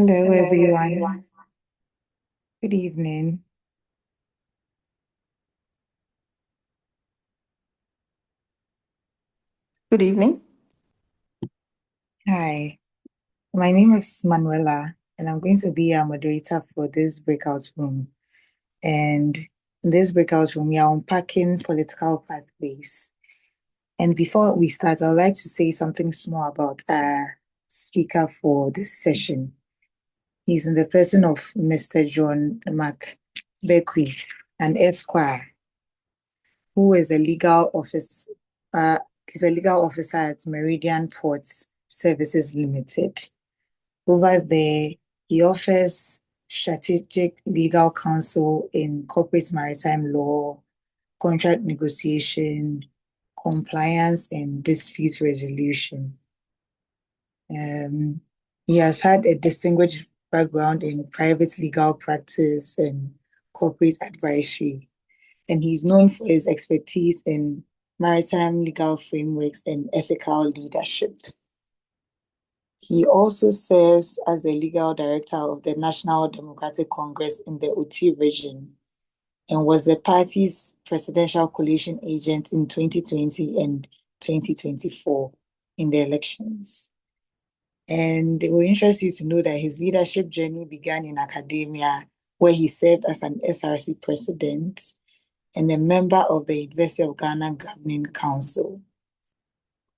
Hello, everyone. Good evening. Good evening. Hi, my name is Manuela, and I'm going to be a moderator for this breakout room. And in this breakout room, we are unpacking political pathways. And before we start, I would like to say something small about our speaker for this session. He's in the person of Mr. John Bekui, an Esquire, who is a legal office. Uh, he's a legal officer at Meridian Ports Services Limited. Over there, he offers strategic legal counsel in corporate maritime law, contract negotiation, compliance, and dispute resolution. Um, he has had a distinguished background in private legal practice and corporate advisory, and he's known for his expertise in maritime legal frameworks and ethical leadership. He also serves as the legal director of the National Democratic Congress in the OT region and was the party's presidential coalition agent in 2020 and 2024 in the elections. And it will interest you to know that his leadership journey began in academia, where he served as an SRC president and a member of the University of Ghana Governing Council.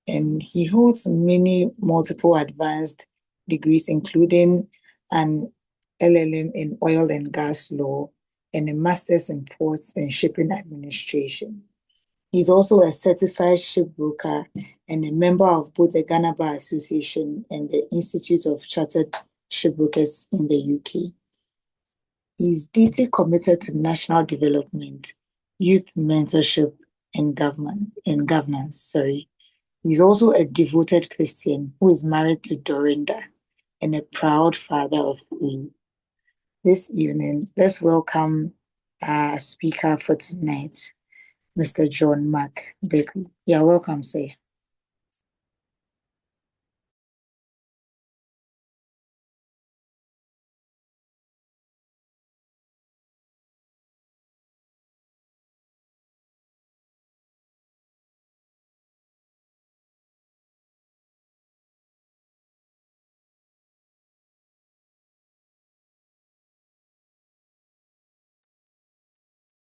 And he holds many multiple advanced degrees, including an LLM in oil and gas law and a master's in ports and shipping administration. He's also a certified shipbroker and a member of both the Ghana Bar Association and the Institute of Chartered Shipbrokers in the UK. He's deeply committed to national development, youth mentorship, and governance. Sorry. He's also a devoted Christian who is married to Dorinda and a proud father of three. This evening, let's welcome our speaker for tonight, Mr. John Bekui. You're welcome, sir.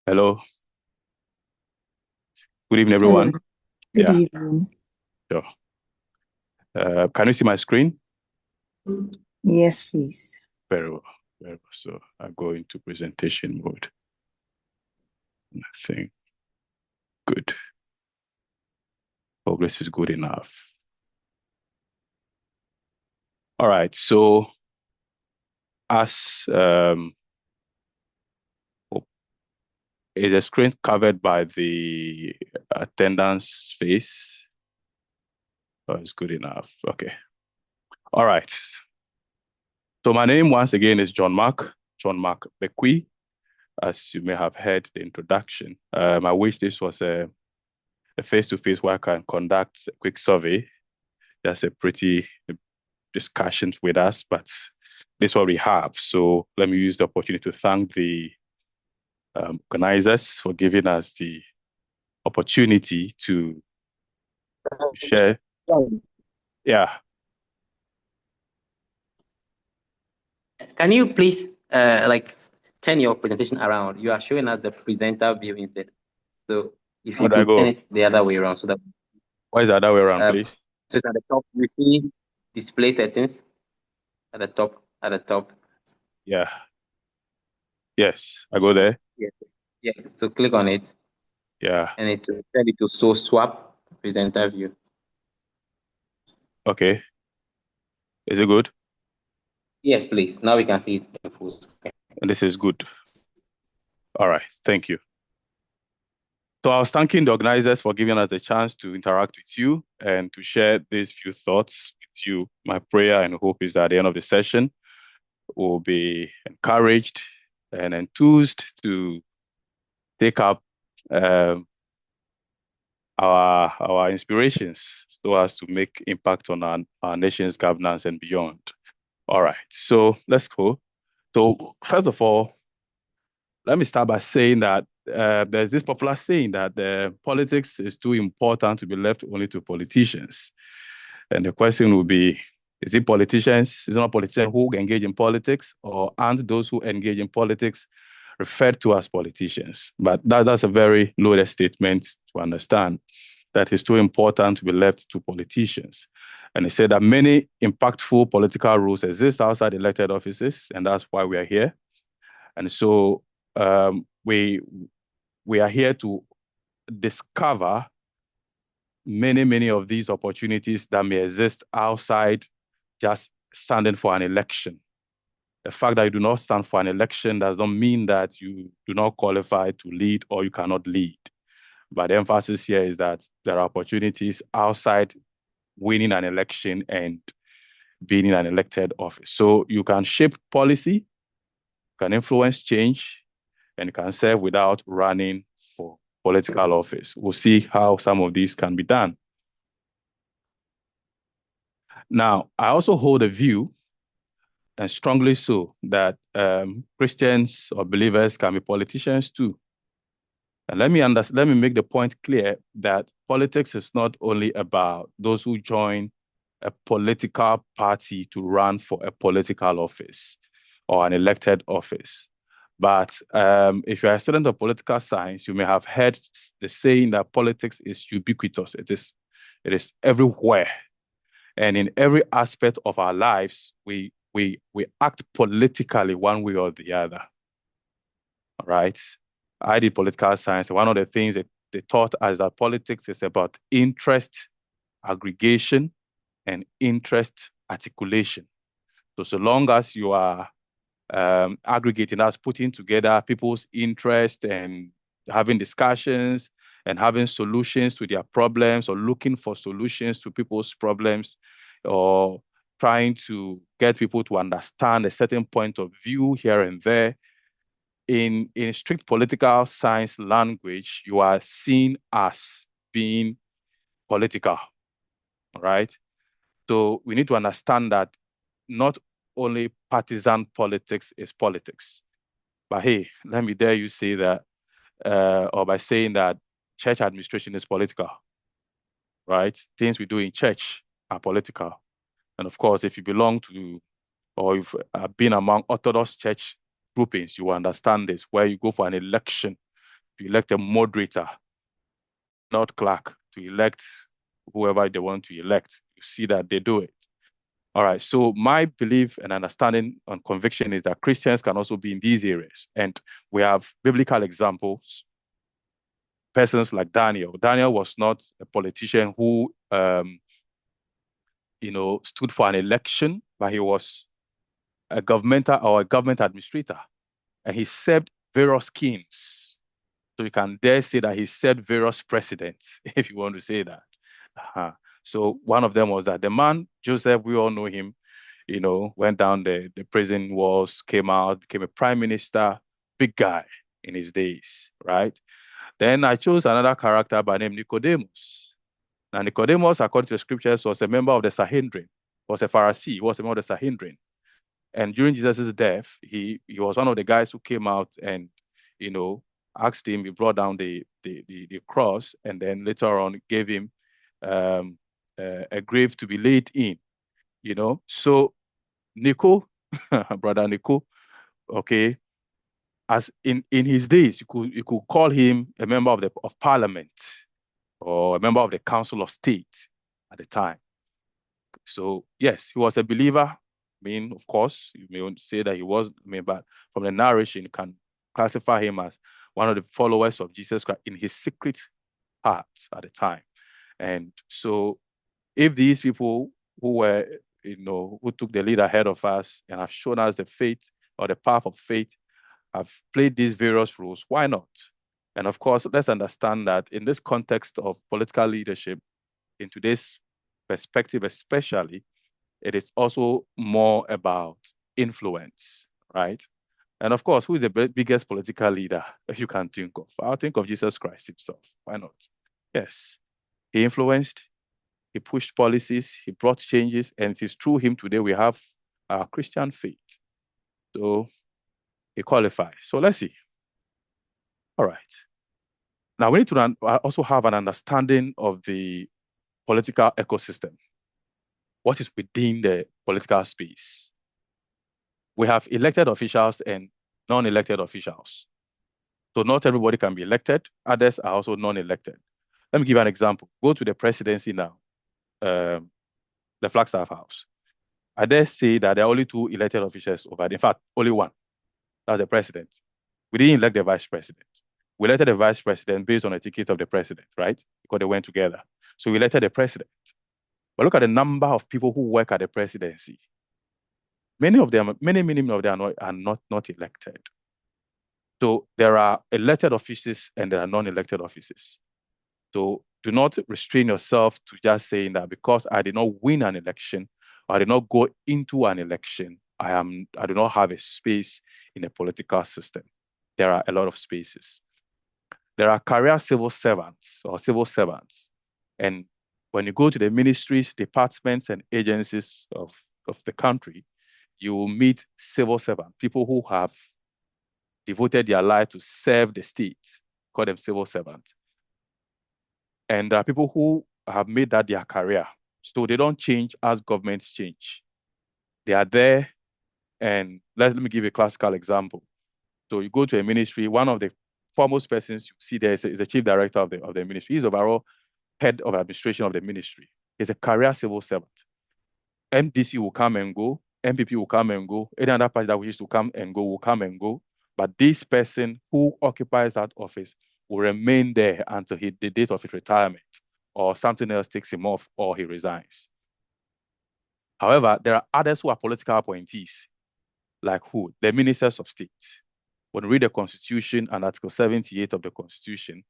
Hello. Good evening, Hello. everyone. Good Yeah, evening. sure. Can you see my screen? Yes, please. Very well. Very well. So I go into presentation mode. I think good. Progress is good enough. All right. So as is the screen covered by the attendance space? Oh, it's good enough. Okay. All right. So my name once again is John Bekui. As you may have heard the introduction. I wish this was a face-to-face where I can conduct a quick survey. That's a pretty discussions with us, but this is what we have. So let me use the opportunity to thank the organizers for giving us the opportunity to share. Yeah. Can you please turn your presentation around? You are showing us the presenter view instead. So if you could turn it the other way around so that why is the other way around, please? So it's at the top, you see display settings at the top. Yeah. Yes, I go there. Yeah. So click on it. Yeah. And it will tell you to swap presenter view. Okay. Is it good? Yes, please. Now we can see it in full screen. And this is good. All right. Thank you. So I was thanking the organizers for giving us a chance to interact with you and to share these few thoughts with you. My prayer and hope is that at the end of the session, we'll be encouraged and enthused to take up our inspirations so as to make impact on our nation's governance and beyond. All right, so let's go. So first of all, let me start by saying that there's this popular saying that politics is too important to be left only to politicians. And the question will be, is it not politicians who engage in politics, or aren't those who engage in politics referred to as politicians? But that's a very loaded statement to understand, that it's too important to be left to politicians. And he said that many impactful political roles exist outside elected offices, and that's why we are here. And so we are here to discover many of these opportunities that may exist outside just standing for an election. The fact that you do not stand for an election does not mean that you do not qualify to lead or you cannot lead. But the emphasis here is that there are opportunities outside winning an election and being in an elected office. So you can shape policy, can influence change, and can serve without running for political office. We'll see how some of these can be done. Now, I also hold a view, and strongly so, that Christians or believers can be politicians too. And let me make the point clear that politics is not only about those who join a political party to run for a political office or an elected office. But if you're a student of political science, you may have heard the saying that politics is ubiquitous. It is everywhere. And in every aspect of our lives, we act politically one way or the other. All right. I did political science. One of the things that they taught us that politics is about interest aggregation and interest articulation. So long as you are aggregating, that's putting together people's interest and having discussions and having solutions to their problems, or looking for solutions to people's problems, or trying to get people to understand a certain point of view here and there. In strict political science language, you are seen as being political, right? So we need to understand that not only partisan politics is politics, but hey, let me dare you say that, or by saying that church administration is political, right? Things we do in church are political. And of course, if you belong to, or you've been among Orthodox church groupings, you will understand this, where you go for an election to elect a moderator, not clerk, to elect whoever they want to elect. You see that they do it. All right. So my belief and understanding and conviction is that Christians can also be in these areas. And we have biblical examples. Persons like Daniel. Daniel was not a politician who, stood for an election, but he was a governmental or a government administrator. And he served various kings. So you can dare say that he served various presidents, if you want to say that. So one of them was that the man, Joseph, we all know him, went down the prison walls, came out, became a prime minister, big guy in his days, right? Then I chose another character by name Nicodemus. Now, Nicodemus, according to the scriptures, was a member of the Sanhedrin, was a Pharisee, was a member of the Sanhedrin. And during Jesus' death, he was one of the guys who came out and, asked him, he brought down the cross, and then later on gave him a grave to be laid in, So Nico, brother Nico, okay, as in his days, you could call him a member of parliament or a member of the council of state at the time. So yes, he was a believer. I mean, of course, you may say that he was, but from the narration, you can classify him as one of the followers of Jesus Christ in his secret heart at the time. And so if these people who were, who took the lead ahead of us and have shown us the faith or the path of faith, have played these various roles, why not? And of course, let's understand that in this context of political leadership, in today's perspective especially, it is also more about influence, right? And of course, who is the biggest political leader you can think of? I'll think of Jesus Christ himself. Why not? Yes, he influenced, he pushed policies, he brought changes, and it is through him today we have are Christian faith. So he qualifies. So let's see. All right. Now we need to also have an understanding of the political ecosystem. What is within the political space? We have elected officials and non-elected officials. So not everybody can be elected. Others are also non-elected. Let me give you an example. Go to the presidency now, the Flagstaff House. I dare say that there are only 2 elected officials over there. In fact, only one. That's the president. We didn't elect the vice president. We elected the vice president based on a ticket of the president, right? Because they went together. So we elected the president. But look at the number of people who work at the presidency. Many of them are not elected. So there are elected offices and there are non-elected offices. So do not restrain yourself to just saying that because I did not win an election, or I did not go into an election, I do not have a space in the political system. There are a lot of spaces. There are career civil servants or civil servants. And when you go to the ministries, departments, and agencies of the country, you will meet civil servants, people who have devoted their life to serve the state, call them civil servants. And there are people who have made that their career. So they don't change as governments change. They are there. And let me give you a classical example. So you go to a ministry, one of the foremost persons you see there is the chief director of the ministry. He's overall head of administration of the ministry. He's a career civil servant. MDC will come and go. MPP will come and go. Any other party that wishes to come and go will come and go. But this person who occupies that office will remain there until the date of his retirement, or something else takes him off, or he resigns. However, there are others who are political appointees, like who? The ministers of state. When you read the Constitution and Article 78 of the Constitution,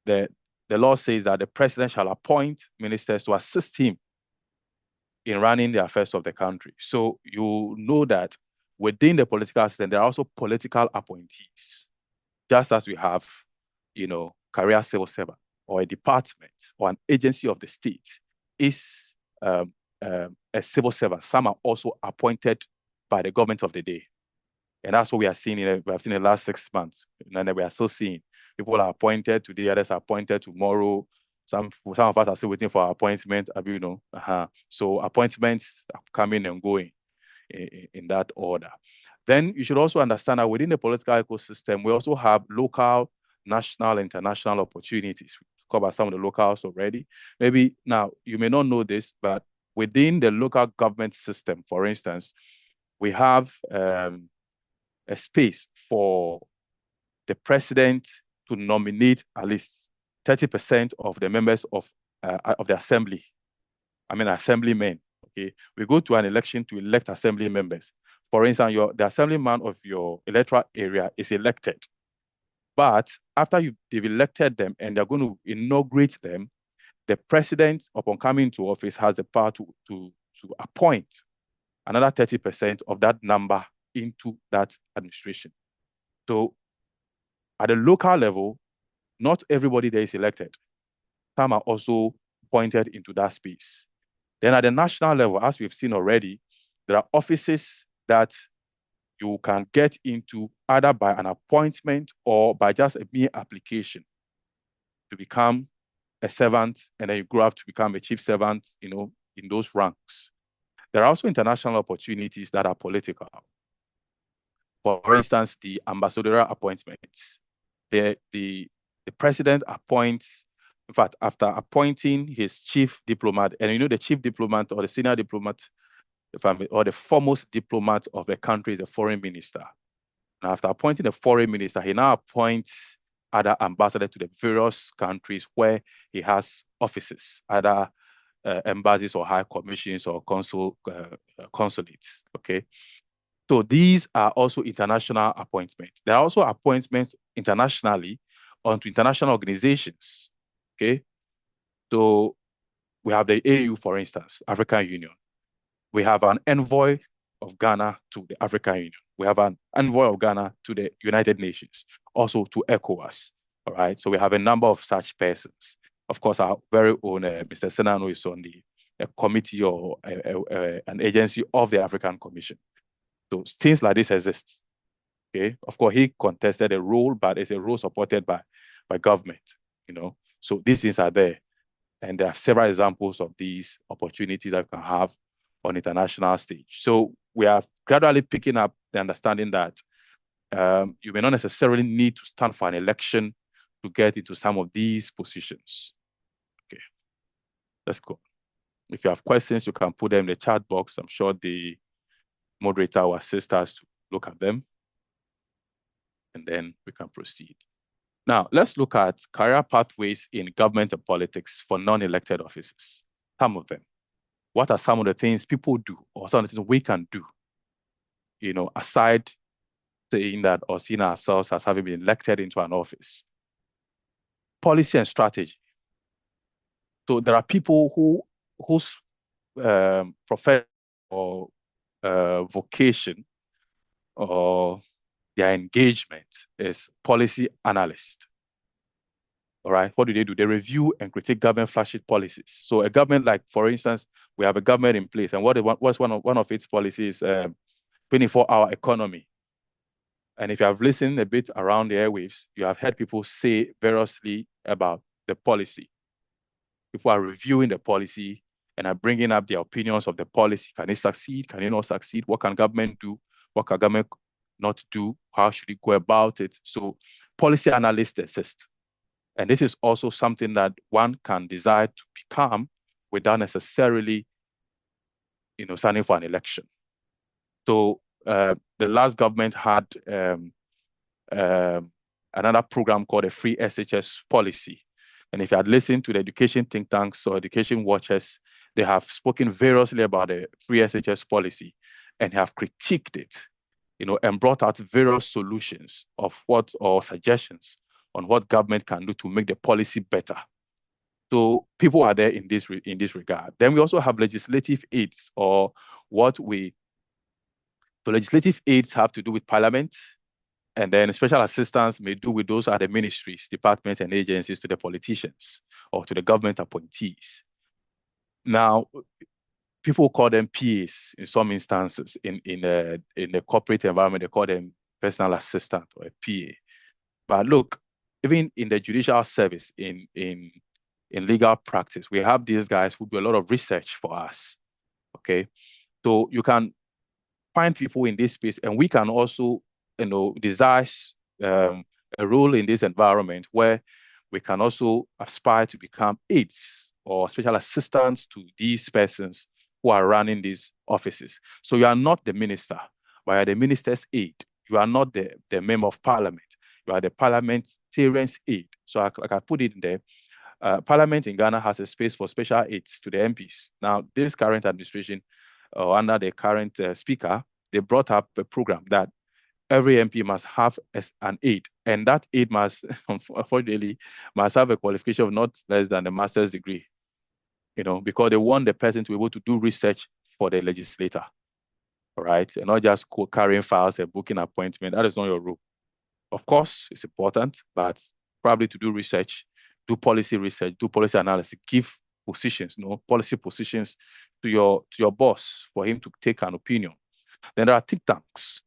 the law says that the president shall appoint ministers to assist him in running the affairs of the country. So you know that within the political system, there are also political appointees, just as we have, career civil servant or a department or an agency of the state is a civil servant. Some are also appointed by the government of the day. And that's what we are seeing we have seen in the last 6 months. And we are still seeing people are appointed today, others are appointed tomorrow. Some of us are still waiting for our appointment. So appointments are coming and going in that order. Then you should also understand that within the political ecosystem, we also have local, national, international opportunities. We talked about some of the locals already. Maybe now you may not know this, but within the local government system, for instance, we have a space for the president to nominate at least 30% of the members of the assembly. Assemblymen. Okay, we go to an election to elect assembly members. For instance, the assemblyman of your electoral area is elected, but after they've elected them and they're going to inaugurate them, the president, upon coming to office, has the power to appoint another 30% of that number into that administration. So at the local level, not everybody there is elected. Some are also appointed into that space. Then at the national level, as we've seen already, there are offices that you can get into either by an appointment or by just a mere application to become a servant, and then you grow up to become a chief servant, in those ranks. There are also international opportunities that are political. For instance, the ambassadorial appointments. The president appoints, in fact, after appointing his chief diplomat, and the chief diplomat or the senior diplomat, or the foremost diplomat of the country is the foreign minister. Now, after appointing the foreign minister, he now appoints other ambassadors to the various countries where he has offices, either embassies or high commissions or consulates. Okay. So these are also international appointments. There are also appointments internationally onto international organizations. Okay. So we have the AU, for instance, African Union. We have an envoy of Ghana to the African Union. We have an envoy of Ghana to the United Nations, also to ECOWAS. All right. So we have a number of such persons. Of course, our very own Mr. Senano is on a committee or an agency of the African Commission. So things like this exist. Okay, of course, he contested a role, but it's a role supported by government. So these things are there, and there are several examples of these opportunities that we can have on international stage. So we are gradually picking up the understanding that you may not necessarily need to stand for an election to get into some of these positions. Okay, let's go. If you have questions, you can put them in the chat box. I'm sure the moderator will assist us to look at them, and then we can proceed. Now, let's look at career pathways in government and politics for non-elected offices. Some of them. What are some of the things people do, or some of the things we can do, aside saying that or seeing ourselves as having been elected into an office? Policy and strategy. So there are people whose profession or vocation or their engagement is policy analyst. All right, what do? They review and critique government flagship policies. So a government, like for instance, we have a government in place, and what's one of its policies? 24-hour economy. And if you have listened a bit around the airwaves, you have heard people say variously about the policy. People are reviewing the policy and are bringing up their opinions of the policy. Can it succeed? Can it not succeed? What can government do? What can government not do? How should it go about it? So policy analysts exist. And this is also something that one can desire to become without necessarily, standing for an election. So the last government had another program called a free SHS policy. And if you had listened to the education think tanks or education watchers, they have spoken variously about the free SHS policy and have critiqued it, and brought out various solutions or suggestions on what government can do to make the policy better. So people are there in this regard. Then we also have legislative aids, or the legislative aids have to do with parliament, and then special assistance may do with those other ministries, departments, and agencies to the politicians or to the government appointees. Now, people call them PAs in some instances. In the corporate environment, they call them personal assistant or a PA. But look, even in the judicial service, in legal practice, we have these guys who do a lot of research for us. Okay, so you can find people in this space, and we can also, desire a role in this environment where we can also aspire to become aides or special assistants to these persons who are running these offices. So you are not the minister, but you are the minister's aide. You are not the member of parliament. You are the parliamentarian's aide. So like I put it in there, Parliament in Ghana has a space for special aids to the MPs. Now, this current administration, under the current speaker, they brought up a program that every MP must have an aide, and that aide must, unfortunately, must have a qualification of not less than a master's degree, because they want the person to be able to do research for the legislator, all right, and not just carrying files and booking appointment. That is not your role. Of course, it's important, but probably to do research, do policy research, do policy analysis, give positions, policy positions to your boss for him to take an opinion. Then there are think tanks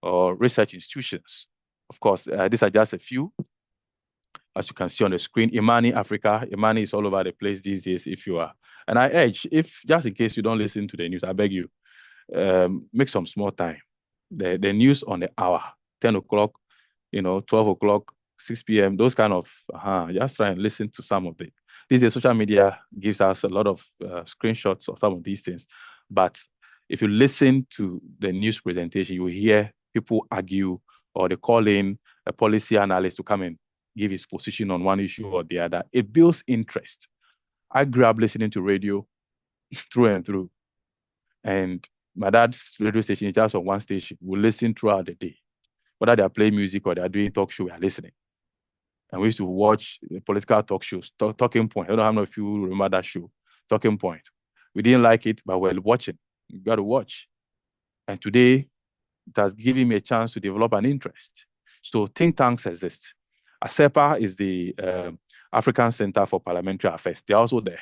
or research institutions. Of course, these are just a few. As you can see on the screen, Imani Africa. Imani is all over the place these days if you are. And I urge, if just in case you don't listen to the news, I beg you, make some small time. The news on the hour, 10 o'clock, 12 o'clock, 6 p.m., those kind of, just try and listen to some of it. These days, social media gives us a lot of screenshots of some of these things. But if you listen to the news presentation, you will hear people argue, or they call in a policy analyst to come and give his position on one issue or the other. It builds interest. I grew up listening to radio through and through. And my dad's radio station is just on one station. We listen throughout the day. Whether they are playing music or they are doing talk show, we are listening. And we used to watch the political talk shows, Talking Point. I don't know if you remember that show, Talking Point. We didn't like it, but we're watching. You got to watch. And today, it has given me a chance to develop an interest. So think tanks exist. ASEPA is the African Center for Parliamentary Affairs. They're also there.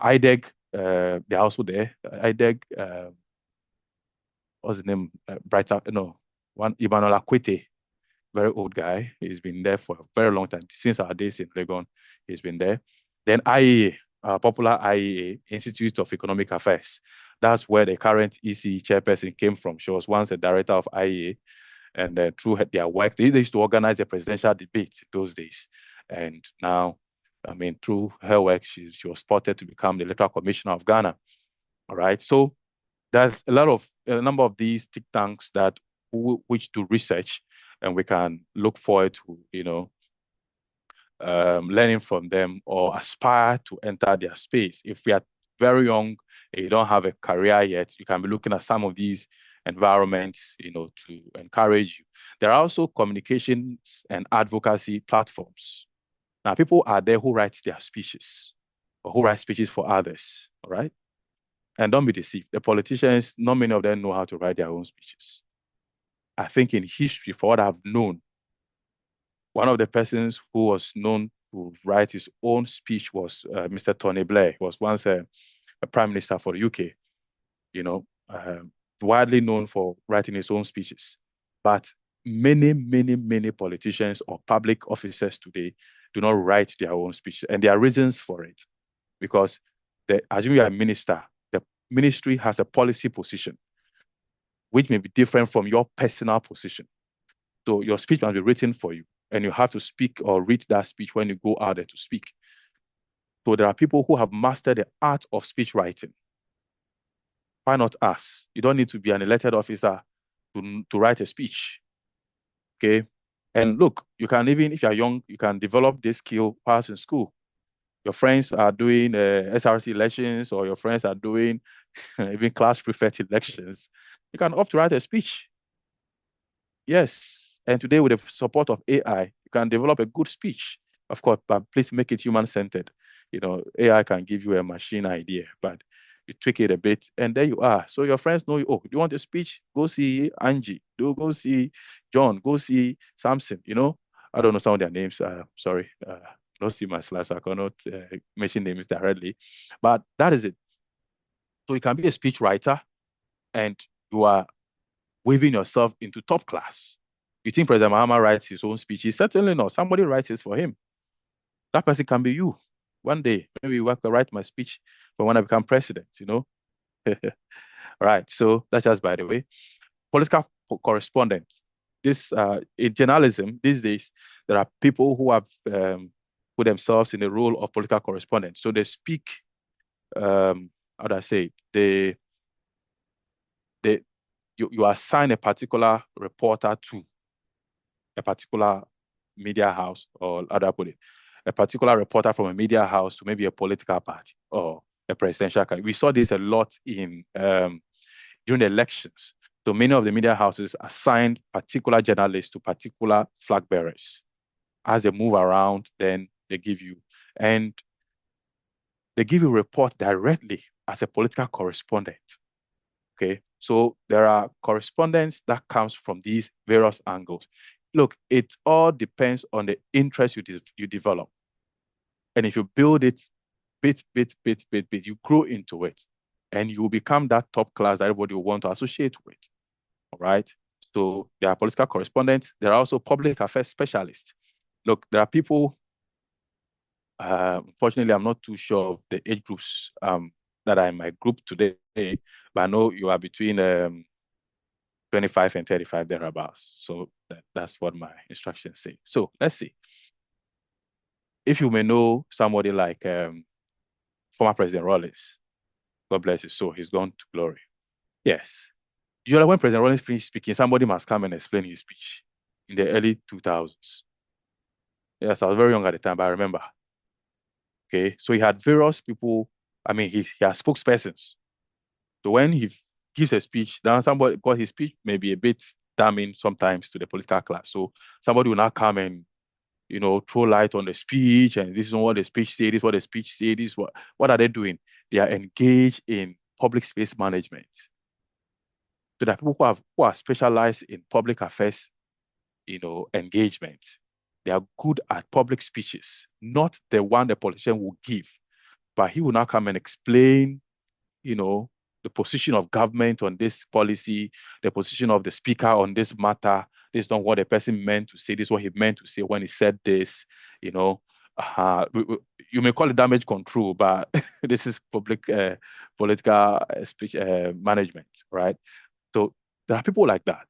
IDEG they're also there. IDEG, what's the name? One Emmanuel Akwete, very old guy. He's been there for a very long time. Since our days in Legon, he's been there. Then IEA, popular IEA, Institute of Economic Affairs. That's where the current EC chairperson came from. She was once the director of IEA, and through their work, they used to organize the presidential debates those days. And now, through her work, she was spotted to become the electoral commissioner of Ghana. All right. So there's a number of these think tanks that which do research, and we can look forward to, learning from them or aspire to enter their space. If we are very young and you don't have a career yet, you can be looking at some of these environments, to encourage you. There are also communications and advocacy platforms. Now, people are there who write their speeches or who write speeches for others, all right? And don't be deceived. The politicians, not many of them know how to write their own speeches. I think in history, for what I've known, one of the persons who was known to write his own speech was Mr. Tony Blair. He was once a prime minister for the UK, widely known for writing his own speeches. But many, many, many politicians or public officers today do not write their own speeches. And there are reasons for it. Because as you are a minister, the ministry has a policy position, which may be different from your personal position. So your speech must be written for you, and you have to speak or read that speech when you go out there to speak. So there are people who have mastered the art of speech writing. Why not us? You don't need to be an elected officer to write a speech. Okay. And look, you can even, if you're young, you can develop this skill whilst in school. Your friends are doing SRC elections, or your friends are doing even class prefect elections. You can opt to write a speech. Yes. And today, with the support of AI, you can develop a good speech. Of course, but please make it human-centered. AI can give you a machine idea, but you tweak it a bit, and there you are. So your friends know you. Oh, do you want a speech? Go see Angie. Go see John. Go see Samson. I don't know some of their names. Sorry. Don't see my slides, so I cannot mention names directly. But that is it. So you can be a speech writer, and you are weaving yourself into top class. You think President Mahama writes his own speeches? Certainly not. Somebody writes it for him. That person can be you. One day, maybe you will write my speech for when I become president, All right. So that's just by the way. Political correspondence. This in journalism these days, there are people who have put themselves in the role of political correspondent. So they speak. How do I say? You assign a particular reporter to a particular media house, or how do I put it? A particular reporter from a media house to maybe a political party or a presidential candidate. We saw this a lot in during the elections. So many of the media houses assigned particular journalists to particular flag bearers. As they move around, then they give you report directly as a political correspondent. Okay, so there are correspondence that comes from these various angles. Look, it all depends on the interest you develop. And if you build it bit, you grow into it, and you will become that top class that everybody will want to associate with. All right. So there are political correspondents. There are also public affairs specialists. Look, there are people, unfortunately, I'm not too sure of the age groups that are in my group today, but I know you are between 25 and 35 thereabouts. So that's what my instructions say. So let's see. If you may know somebody like former President Rawlings, God bless his soul, he's gone to glory. Yes. Usually when President Rawlings finished speaking, somebody must come and explain his speech in the early 2000s. Yes, I was very young at the time, but I remember. Okay, so he had various people. He has spokespersons. So when he gives a speech, then somebody, because his speech may be a bit damning sometimes to the political class. So somebody will now come and, throw light on the speech, and this is what the speech said, this is what the speech said, this is what are they doing? They are engaged in public space management. So there are people who are specialized in public affairs, engagement. They are good at public speeches, not the one the politician will give, but he will now come and explain the position of government on this policy, the position of the speaker on this matter. This is not what the person meant to say. This is what he meant to say when he said this. You may call it damage control, but this is public political speech management, right? So there are people like that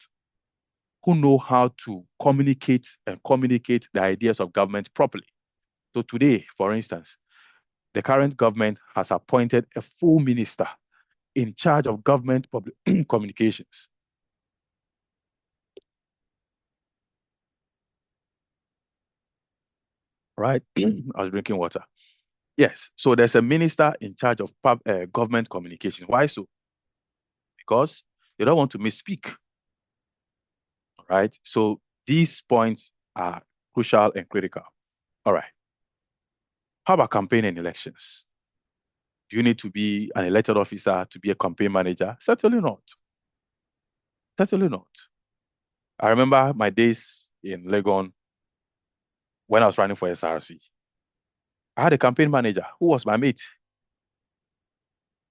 who know how to communicate the ideas of government properly. So today, for instance, the current government has appointed a full minister in charge of government public communications. Right? I was drinking water. Yes. So there's a minister in charge of government communications. Why so? Because they don't want to misspeak. Right? So these points are crucial and critical. All right. How about campaign and elections? Do you need to be an elected officer to be a campaign manager? Certainly not. Certainly not. I remember my days in Legon when I was running for SRC. I had a campaign manager who was my mate.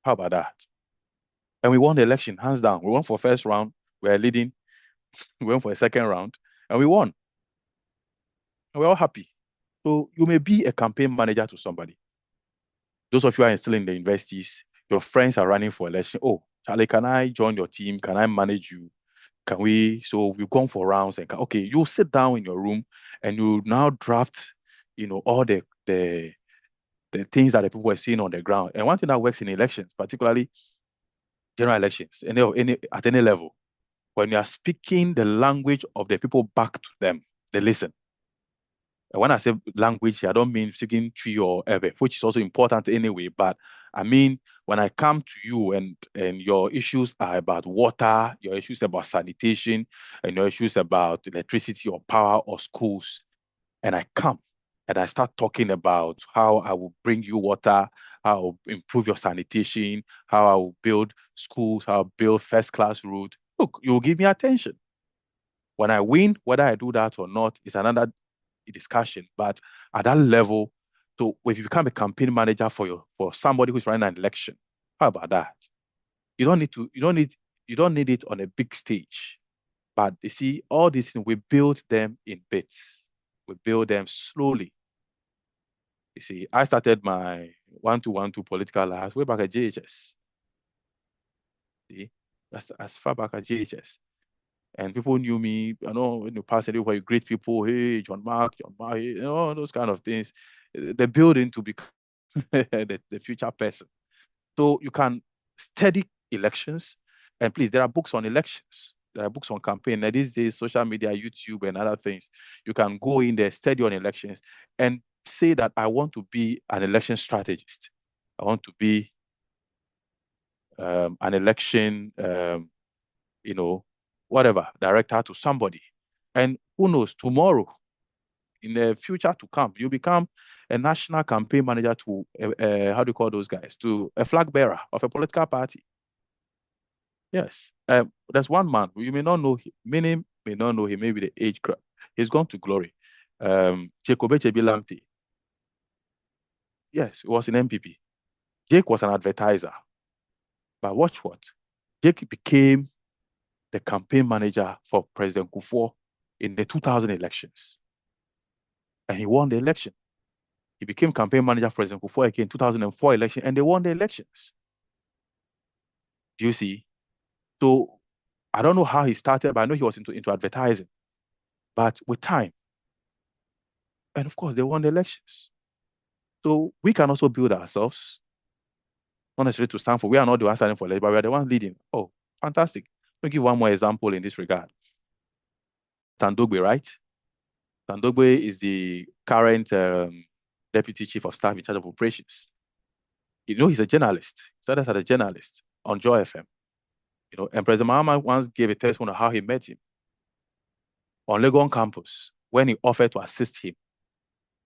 How about that? And we won the election, hands down. We won for first round. We were leading. We went for a second round, and we won. And we're all happy. So you may be a campaign manager to somebody. Those of you who are still in the universities, your friends are running for election. Oh, Charlie, can I join your team? Can I manage you? Can we? So we've gone for rounds and okay, you sit down in your room and you now draft, all the things that the people are seeing on the ground. And one thing that works in elections, particularly general elections, at any level, when you are speaking the language of the people back to them, they listen. And when I say language, I don't mean speaking Twi or Ebe, which is also important anyway. But I mean, when I come to you and your issues are about water, your issues about sanitation, and your issues about electricity or power or schools, and I come and I start talking about how I will bring you water, how I will improve your sanitation, how I will build schools, how I will build first-class road. Look, you will give me attention. When I win, whether I do that or not is another discussion. But at that level, so if you become a campaign manager for somebody who's running an election, how about that? You don't need it on a big stage. But you see, all these things, we build them in bits. We build them slowly. You see, I started my 1-2-1-2 political life way back at JHS. See, that's as far back as JHS. And people knew me, in the past, they were great people. Hey, John Mark, hey, those kind of things. They're building to become the future person. So you can study elections. And please, there are books on elections. There are books on campaign. And these days, social media, YouTube, and other things, you can go in there, study on elections, and say that I want to be an election strategist. I want to be an election, whatever, director to somebody. And who knows, tomorrow, in the future to come, you become a national campaign manager to, how do you call those guys? To a flag bearer of a political party. Yes. There's one man, you may not know him, many may not know him, maybe the age crowd. He's gone to glory. Jacob Echebilamte. Yes, he was in MPP. Jake was an advertiser. But watch what? Jake became the campaign manager for President Kufuor in the 2000 elections. And he won the election. He became campaign manager for President Kufuor again in 2004 election, and they won the elections. Do you see? So I don't know how he started, but I know he was into advertising. But with time, and of course, they won the elections. So we can also build ourselves, not necessarily to stand for. We are not the ones standing for election, but we are the ones leading. Oh, fantastic. Let me give one more example in this regard. Tandogbe, right? Tandogbe is the current deputy chief of staff in charge of operations. He's a journalist. He started as a journalist on Joy FM. And President Mahama once gave a testimony on how he met him on Legon campus when he offered to assist him.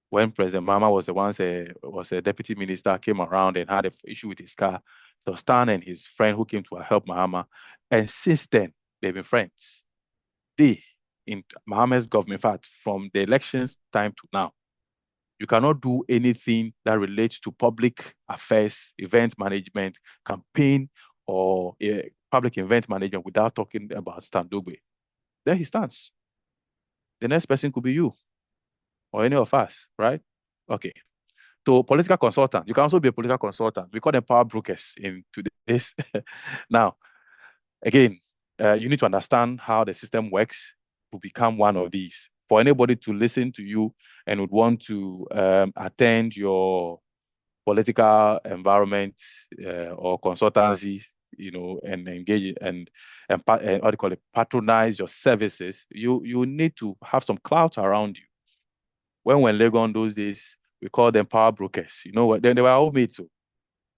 When President Mahama was a deputy minister, came around and had an issue with his car. So Stan and his friend who came to help Mahama, and since then they've been friends. They in Mahama's government, in fact, from the elections time to now, You cannot do anything that relates to public affairs, event management, campaign, or public event management without talking about Stan Dogbe. There he stands. The next person could be you or any of us, right? Okay. So political consultant, you can also be a political consultant. We call them power brokers in today's. Now, again, you need to understand how the system works to become one of these. For anybody to listen to you and would want to attend your political environment or consultancy, and engage and what do you call it, patronize your services, you need to have some clout around you. When we're in Legon those days, we call them power brokers. You know what? They were all mates, so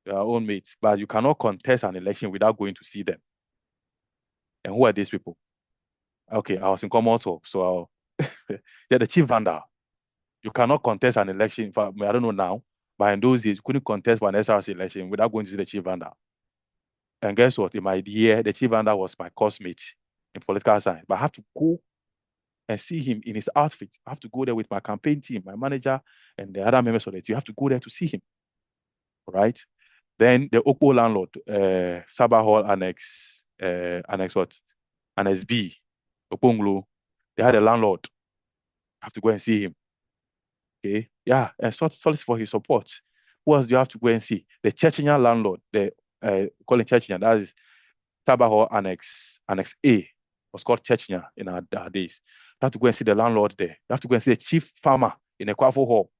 they are all mates, but you cannot contest an election without going to see them. And who are these people? Okay, I was in Commonwealth, so they're the chief vandal. You cannot contest an election. In fact, I don't know now, but in those days, you couldn't contest for an SRC election without going to see the chief vandal. And guess what? In my year, the chief vandal was my coursemate in political science. But I have to go and see him in his outfit. I have to go there with my campaign team, my manager, and the other members of the team. You have to go there to see him, right? Then the Okpo landlord, Sabah Hall Annex what? Annex B, Okponglo, they had a landlord. I have to go and see him. Okay, yeah, and solicit for his support. Who else do you have to go and see? The Chechnya landlord, the calling Chechnya, that is Tabaho Annex A, was called Chechnya in our days. You have to go and see the landlord there. You have to go and see the chief farmer in the Kwafo Hall.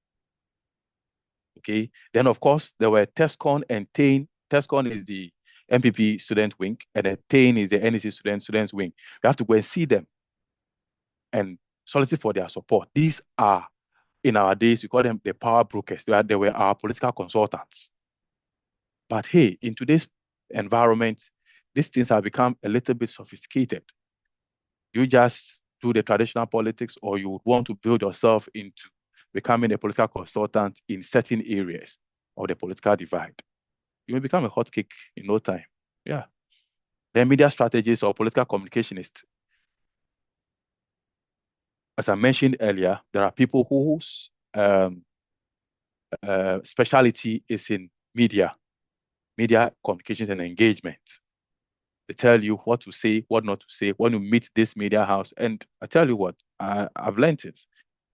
Okay, then of course there were Tescon and Tain. Tescon is the MPP student wing, and then Tain is the NEC students wing. You have to go and see them and solicit for their support. These are, in our days, we call them the power brokers. They were our political consultants. But hey, in today's environment, these things have become a little bit sophisticated. You just do the traditional politics, or you want to build yourself into becoming a political consultant in certain areas of the political divide. You may become a hotcake in no time. Yeah. The media strategist or political communicationist. As I mentioned earlier, there are people whose specialty is in media communications and engagement. They tell you what to say, what not to say, when you meet this media house. And I tell you what, I've learned it.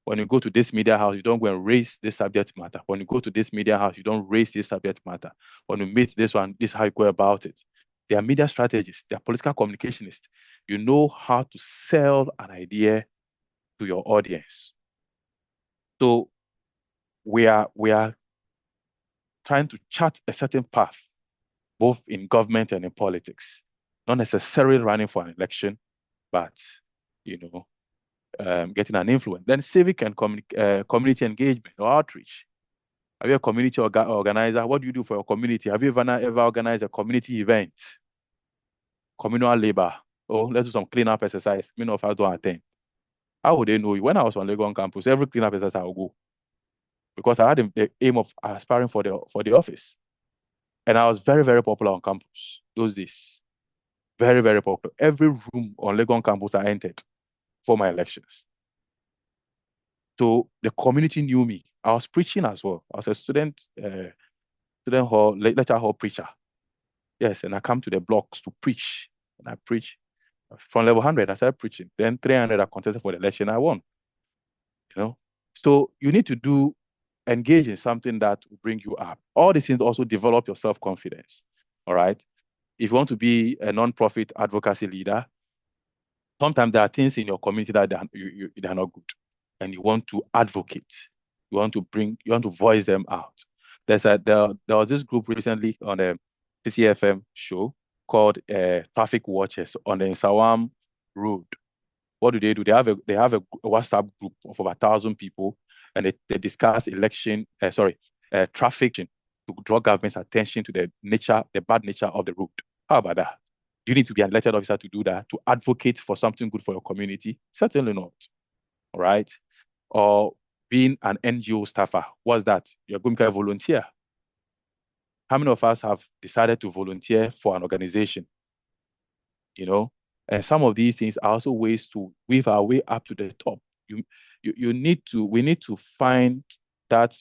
When you go to this media house, you don't go and raise this subject matter. When you go to this media house, you don't raise this subject matter. When you meet this one, this is how you go about it. They are media strategists, they are political communicationists. You know how to sell an idea to your audience. So we are trying to chart a certain path, both in government and in politics. Not necessarily running for an election, but getting an influence. Then civic and community engagement or outreach. Are you a community organizer? What do you do for your community? Have you ever organized a community event? Communal labor. Oh, let's do some cleanup exercise. Many of us don't attend. How would they know you? When I was on Legon campus, every cleanup exercise I would go, because I had the aim of aspiring for the office. And I was very, very popular on campus those days. Very, very popular. Every room on Legon campus I entered for my elections. So the community knew me. I was preaching as well. I was a student hall, lecture hall preacher. Yes, and I come to the blocks to preach. And I preach from level 100. I started preaching. Then 300, I contested for the election. I won. So you need to engage in something that will bring you up. All these things also develop your self-confidence. All right. If you want to be a non-profit advocacy leader, sometimes there are things in your community that they are not good, and you want to advocate. You want to voice them out. There was this group recently on the CCFM show called Traffic Watchers on the Sawam Road. What do? They have a WhatsApp group of over 1,000 people, and they discuss traffic to draw government's attention to the bad nature of the road. How about that? Do you need to be an elected officer to do that, to advocate for something good for your community? Certainly not. All right. Or being an NGO staffer. What's that? You're going to be a volunteer. How many of us have decided to volunteer for an organization? And some of these things are also ways to weave our way up to the top. We need to find that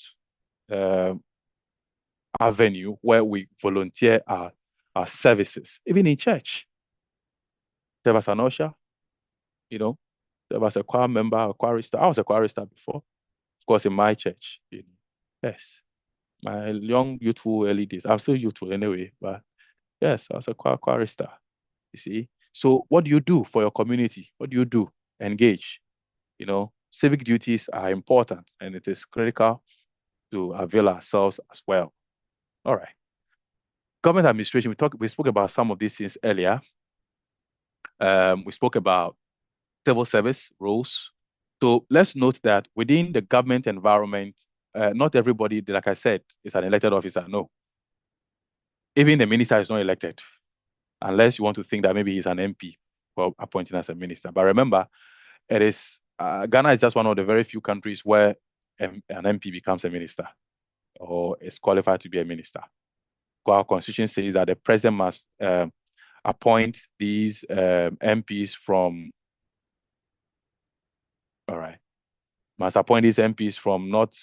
avenue where we volunteer our services, even in church. There was an usher, you know, there was a choir member, a chorister. I was a chorister before, of course, in my church. Yes, my young, youthful early days. I'm still youthful anyway, but yes, I was a chorister. You see, so what do you do for your community? What do you do? Engage. Civic duties are important, and it is critical to avail ourselves as well. All right. Government administration. We spoke about some of these things earlier. We spoke about civil service roles. So let's note that within the government environment, not everybody, like I said, is an elected officer. No. Even the minister is not elected, unless you want to think that maybe he's an MP for appointing as a minister. But remember, Ghana is just one of the very few countries where an MP becomes a minister or is qualified to be a minister. Our constitution says that the president must appoint these MPs from, all right, must appoint these MPs from not,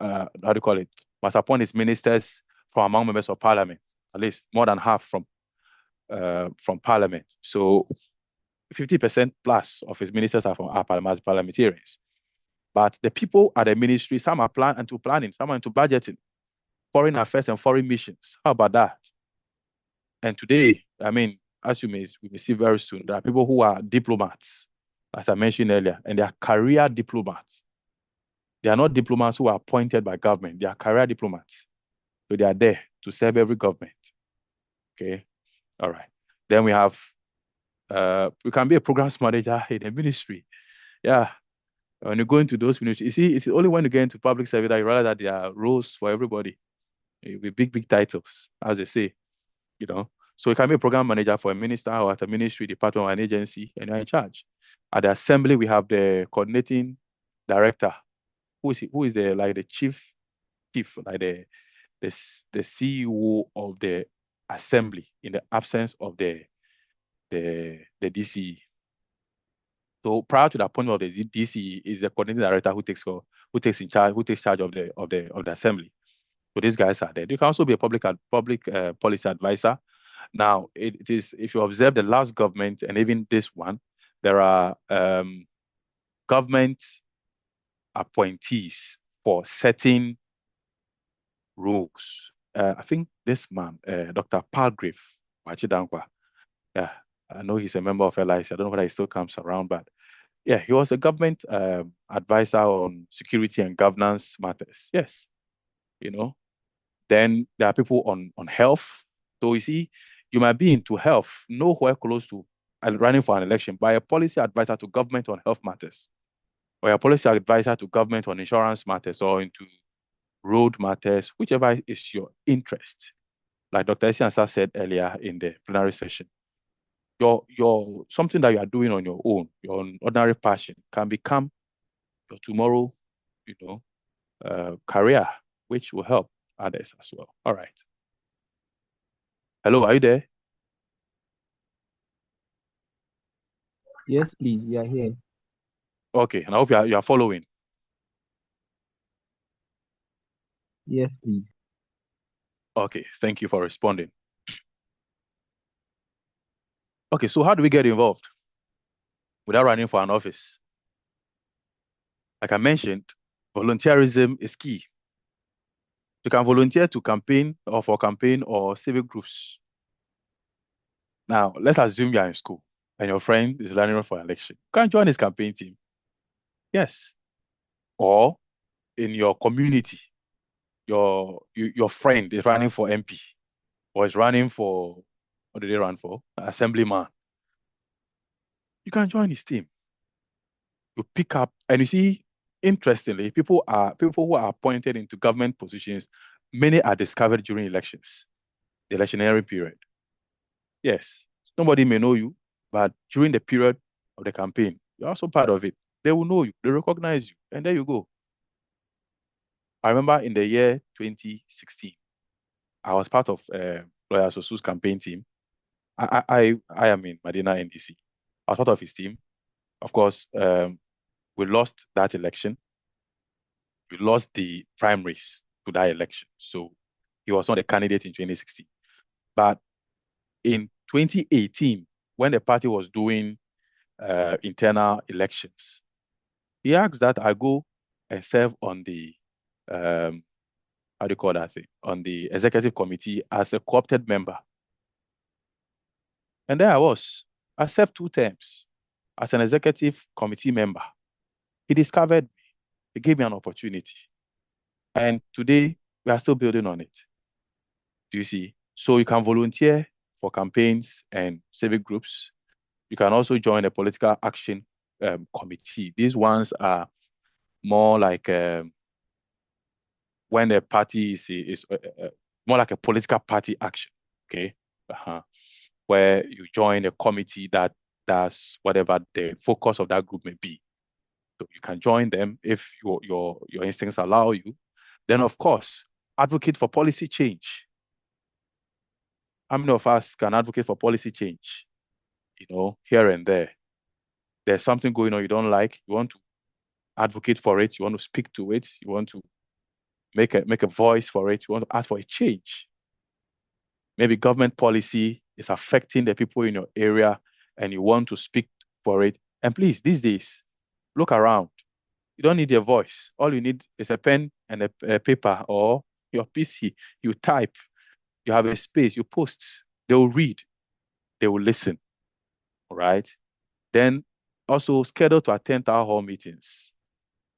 how do you call it? Must appoint his ministers from among members of parliament, at least more than half from parliament. So 50% plus of his ministers are from our parliamentarians. But the people at the ministry, some are planning, some are into budgeting, foreign affairs and foreign missions. How about that? And today, I mean, as we may see very soon, there are people who are diplomats, as I mentioned earlier, and they are career diplomats. They are not diplomats who are appointed by government. They are career diplomats. So they are there to serve every government. Okay. All right. Then we have, we can be a programs manager in a ministry. Yeah. When you go into those ministries, you see, it's only when you get into public service that you realize that there are roles for everybody with big, big titles, as they say, So you can be a program manager for a minister or at a ministry, department, or an agency, and you're in charge. At the assembly, we have the coordinating director, who is the chief, like the CEO of the assembly in the absence of the DCE. So prior to the appointment of the DCE is the coordinating director who takes charge of the assembly. So these guys are there. You can also be a public policy advisor. Now, it is, if you observe the last government and even this one, there are government appointees for certain roles. I think this man, Dr. Palgrave Wachidankwa, yeah, I know he's a member of LIC. I don't know whether he still comes around, but yeah, he was a government advisor on security and governance matters. Yes, Then there are people on health. So you see, you might be into health, nowhere close to running for an election, by a policy advisor to government on health matters, or a policy advisor to government on insurance matters, or into road matters, whichever is your interest. Like Dr. Esiansa said earlier in the plenary session, your something that you are doing on your own, your ordinary passion, can become your tomorrow, career, which will help others as well. All right. Hello, are you there? Yes, please. We are here. Okay, and I hope you are following. Yes, please. Okay, thank you for responding. Okay, so how do we get involved without running for an office? Like I mentioned, volunteerism is key. You can volunteer to campaign or for campaign or civic groups. Now, let's assume you are in school and your friend is running for election. You can join his campaign team. Yes. Or in your community, your friend is running for MP or is running for, what do they run for? Assemblyman. You can join his team. You pick up, and you see, interestingly, people who are appointed into government positions, many are discovered during elections, the electionary period. Yes, nobody may know you, but during the period of the campaign, you're also part of it. They will know you, they recognize you, and there you go. I remember in the year 2016, I was part of Lawyer Sosu's campaign team. I am in Medina NDC. I was part of his team. Of course, we lost that election. you lost the primaries to that election. So he was not a candidate in 2016. But in 2018, when the party was doing internal elections, he asked that I go and serve on the how do you call that thing? On the executive committee as a co-opted member. And there I was. I served 2 terms as an executive committee member. He discovered me. He gave me an opportunity. And today we are still building on it. Do you see? So you can volunteer for campaigns and civic groups. You can also join a political action committee. These ones are more like when the party is more like a political party action. Okay. Where you join a committee that does whatever the focus of that group may be. So you can join them if your instincts allow you. Then, of course, advocate for policy change. How many of us can advocate for policy change? Here and there. There's something going on you don't like. You want to advocate for it. You want to speak to it. You want to make a voice for it. You want to ask for a change. Maybe government policy is affecting the people in your area and you want to speak for it. And please, these days, look around. You don't need a voice. All you need is a pen and a paper or your PC. You type, you have a space, you post. They will read, they will listen. All right. Then also schedule to attend town hall meetings,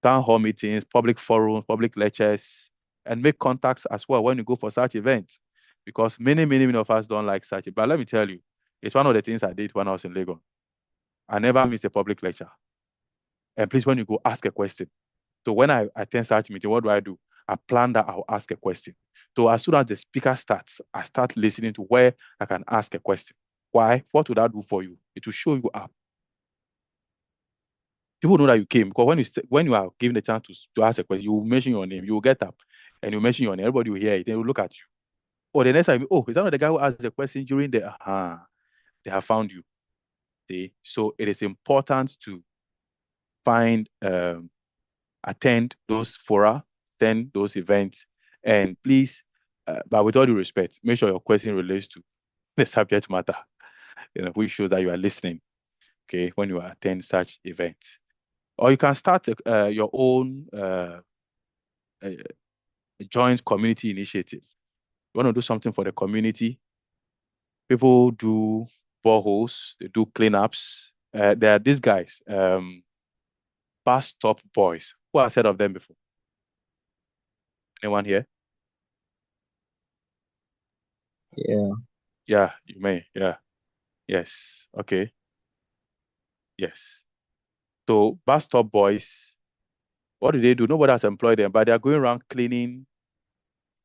public forums, public lectures, and make contacts as well when you go for such events. Because many, many, many of us don't like such. But let me tell you, it's one of the things I did when I was in Lagos. I never missed a public lecture. And please, when you go, ask a question. So when I attend such meeting, what do? I plan that I'll ask a question. So as soon as the speaker starts, I start listening to where I can ask a question. Why? What would that do for you? It will show you up. People know that you came because when you are given the chance to ask a question, you will mention your name. You will get up and you mention your name. Everybody will hear it. They will look at you. Or the next time, is that not the guy who asked the question during the they have found you. See? So it is important to find attend those fora, attend those events, and please, but with all due respect, make sure your question relates to the subject matter, which shows that you are listening, okay, when you attend such events. Or you can start your own joint community initiatives. You want to do something for the community. People do boreholes, they do cleanups. There are these guys, bus stop boys. Who has heard of them before? Anyone here? Yeah. Yeah, you may. Yeah. Yes. Okay. Yes. So bus stop boys, what do? Nobody has employed them, but they are going around cleaning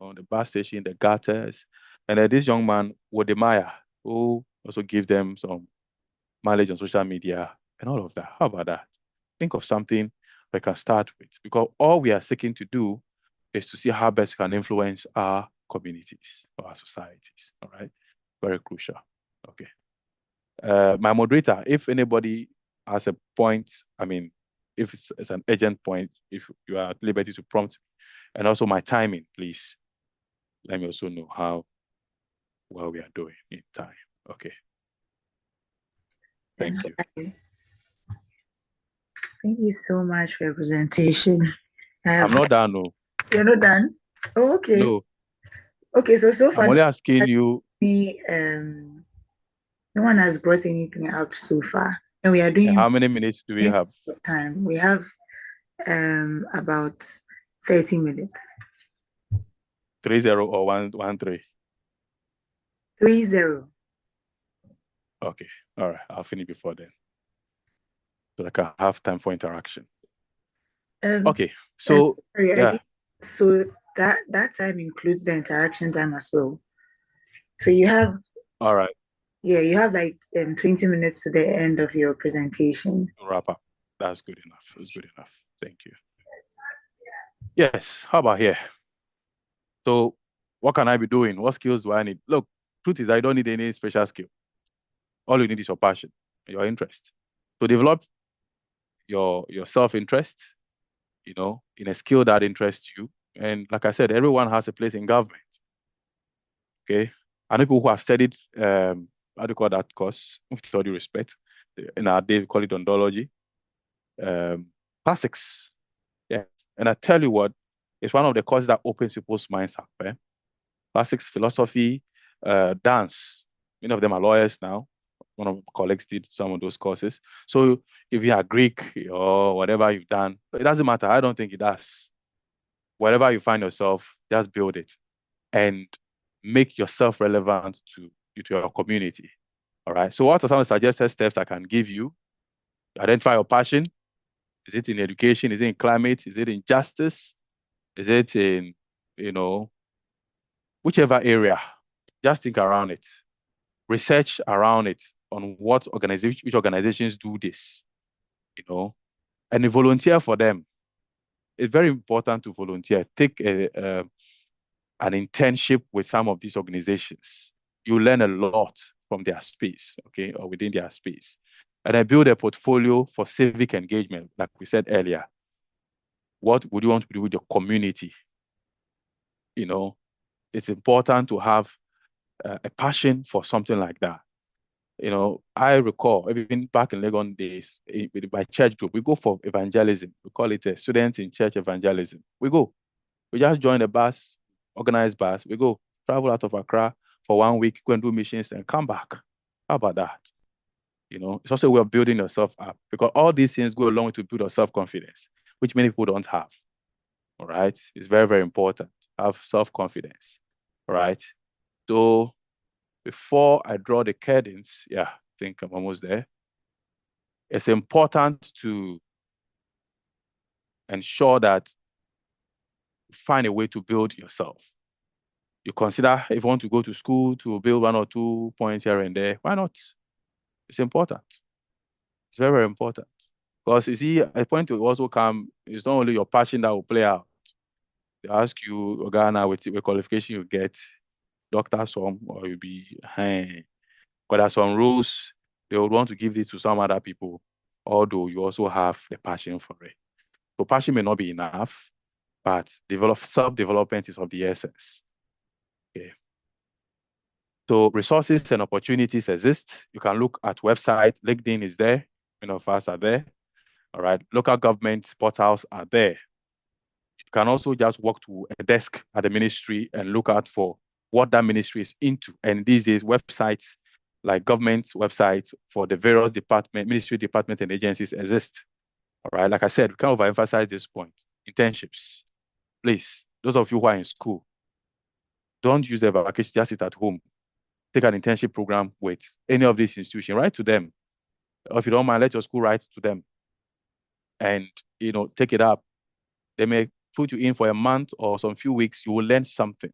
on the bus station, the gutters. And this young man, Wodemaya, who also give them some mileage on social media and all of that. How about that? Think of something we can start with, because all we are seeking to do is to see how best we can influence our communities, our societies. All right. Very crucial. Okay. My moderator, if anybody has a point, if it's an urgent point, if you are at liberty to prompt me, and also my timing, please let me also know how well we are doing in time. Okay. Thank you. Thank you so much for your presentation. I'm not done, no. You're not done? Oh, okay. No. Okay, so far I'm only asking you. No one has brought anything up so far. And we are doing. How many minutes do we have? Time. We have about 30 minutes. 30 or 113? 30. Okay. All right. I'll finish before then, so I can have time for interaction. Okay. So yeah. So that time includes the interaction time as well. So you have. All right. Yeah, you have like 20 minutes to the end of your presentation. Wrap up. That's good enough. It's good enough. Thank you. Yes. How about here? So what can I be doing? What skills do I need? Look, truth is I don't need any special skill. All you need is your passion, your interest. To develop your self-interest, in a skill that interests you. And like I said, everyone has a place in government. Okay. And people who have studied, how do you call that course? With all due respect, in our day, we call it ontology, classics. Yeah. And I tell you what, it's one of the courses that opens people's minds up. Classics, philosophy, dance. Many of them are lawyers now. One of my colleagues did some of those courses. So if you are Greek or whatever you've done, it doesn't matter. I don't think it does. Wherever you find yourself, just build it and make yourself relevant to your community. All right. So what are some suggested steps I can give you? Identify your passion. Is it in education? Is it in climate? Is it in justice? Is it in, whichever area? Just think around it. Research around it on which organizations do this, and you volunteer for them. It's very important to volunteer. Take an internship with some of these organizations. You learn a lot from their space, okay, or within their space. And I build a portfolio for civic engagement, like we said earlier. What would you want to do with your community? It's important to have a passion for something like that. I recall even back in Legon days, with my church group, we go for evangelism. We call it a students in church evangelism. We just join a bus, organized bus. We go travel out of Accra for 1 week, go and do missions and come back. How about that? It's also a way of building yourself up, because all these things go along to build your self-confidence, which many people don't have. All right. It's very, very important. Have self-confidence. All right. So before I draw the curtains, I think I'm almost there. It's important to ensure that you find a way to build yourself. You consider if you want to go to school to build 1 or 2 points here and there, why not? It's important. It's very, very important. Because you see, a point will also come, it's not only your passion that will play out. They ask you, Ghana, with qualification you get, doctor some, or you'll be, but there are some rules they would want to give this to some other people, although you also have the passion for it. So passion may not be enough, but self-development is of the essence. Okay. So resources and opportunities exist. You can look at website. LinkedIn is there. Many of us are there. All right. Local government portals are there. You can also just walk to a desk at the ministry and look out for what that ministry is into. And these days, websites like government websites for the various ministry departments and agencies exist. All right. Like I said, we can't overemphasize this point. Internships. Please, those of you who are in school, don't use the vacation, just sit at home. Take an internship program with any of these institutions. Write to them. Or if you don't mind, let your school write to them. And, take it up. They may put you in for a month or some few weeks. You will learn something.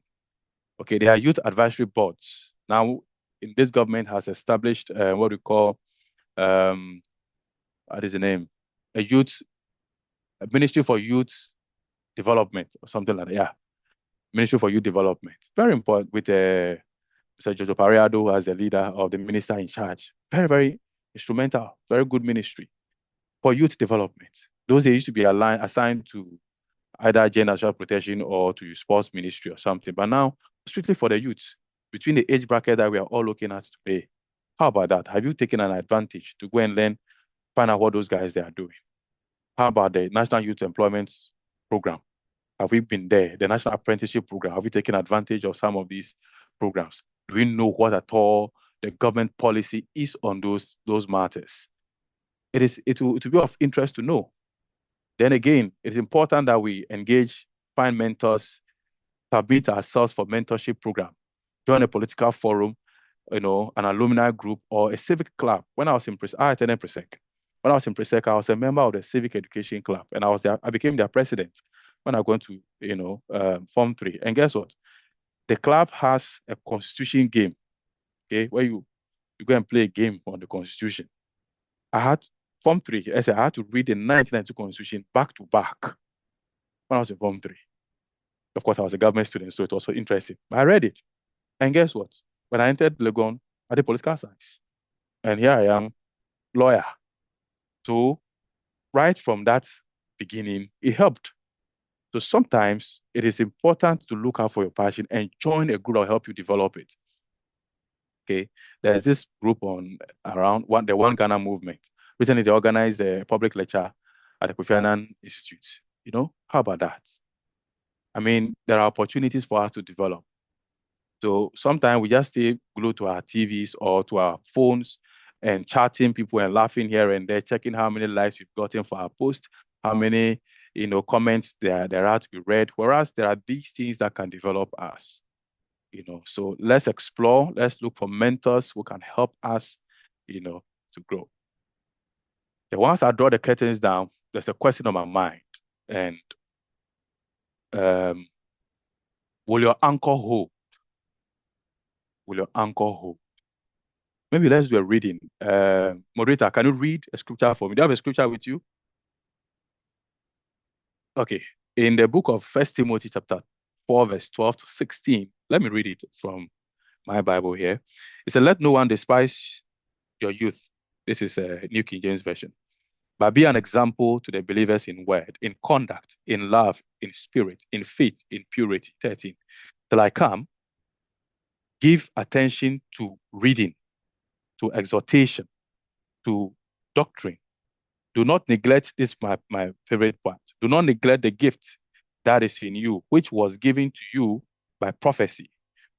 Okay, there are youth advisory boards. Now, in this government has established what we call, what is the name? A Ministry for Youth Development or something like that. Yeah, Ministry for Youth Development. Very important with Mr. Jojo Pariado as the leader of the minister in charge. Very, very instrumental, very good ministry for youth development. Those days used to be assigned to either gender child protection or to sports ministry or something. But now, strictly for the youth, between the age bracket that we are all looking at today. How about that? Have you taken an advantage to go and learn, find out what those guys they are doing? How about the National Youth Employment Program? Have we been there? The National Apprenticeship Program, have we taken advantage of some of these programs? Do we know what at all the government policy is on those matters? It will be of interest to know. Then again, it's important that we engage, find mentors, submit ourselves for mentorship program, join a political forum, an alumni group or a civic club. When I was in I attended Presec. When I was in Presec, I was a member of the civic education club, and I became their president when I went to Form 3. And guess what? The club has a constitution game, okay, where you go and play a game on the constitution. I had Form 3, I had to read the 1992 constitution back to back when I was in Form 3. Of course, I was a government student, so it was so interesting. But I read it. And guess what? When I entered Legon, I did political science. And here I am, lawyer. So right from that beginning, it helped. So sometimes it is important to look out for your passion and join a group that will help you develop it. Okay, there's this group on around the One Ghana movement. Recently, they organized a public lecture at the Kofi Annan Institute. How about that? I mean, there are opportunities for us to develop. So sometimes we just stay glued to our TVs or to our phones and chatting people and laughing here and there, checking how many likes we've gotten for our post, how many comments there are to be read. Whereas there are these things that can develop us. So let's explore, let's look for mentors who can help us, to grow. Once I draw the curtains down, there's a question on my mind. And will your anchor hold? Will your anchor hold? Maybe let's do a reading. Moderator, can you read a scripture for me? Do you have a scripture with you? Okay. In the book of 1 Timothy chapter 4, verse 12 to 16, let me read it from my Bible here. It said, let no one despise your youth. This is a New King James Version. But be an example to the believers in word, in conduct, in love, in spirit, in faith, in purity. 13. Till I come, give attention to reading, to exhortation, to doctrine. Do not neglect this, my favorite part. Do not neglect the gift that is in you, which was given to you by prophecy,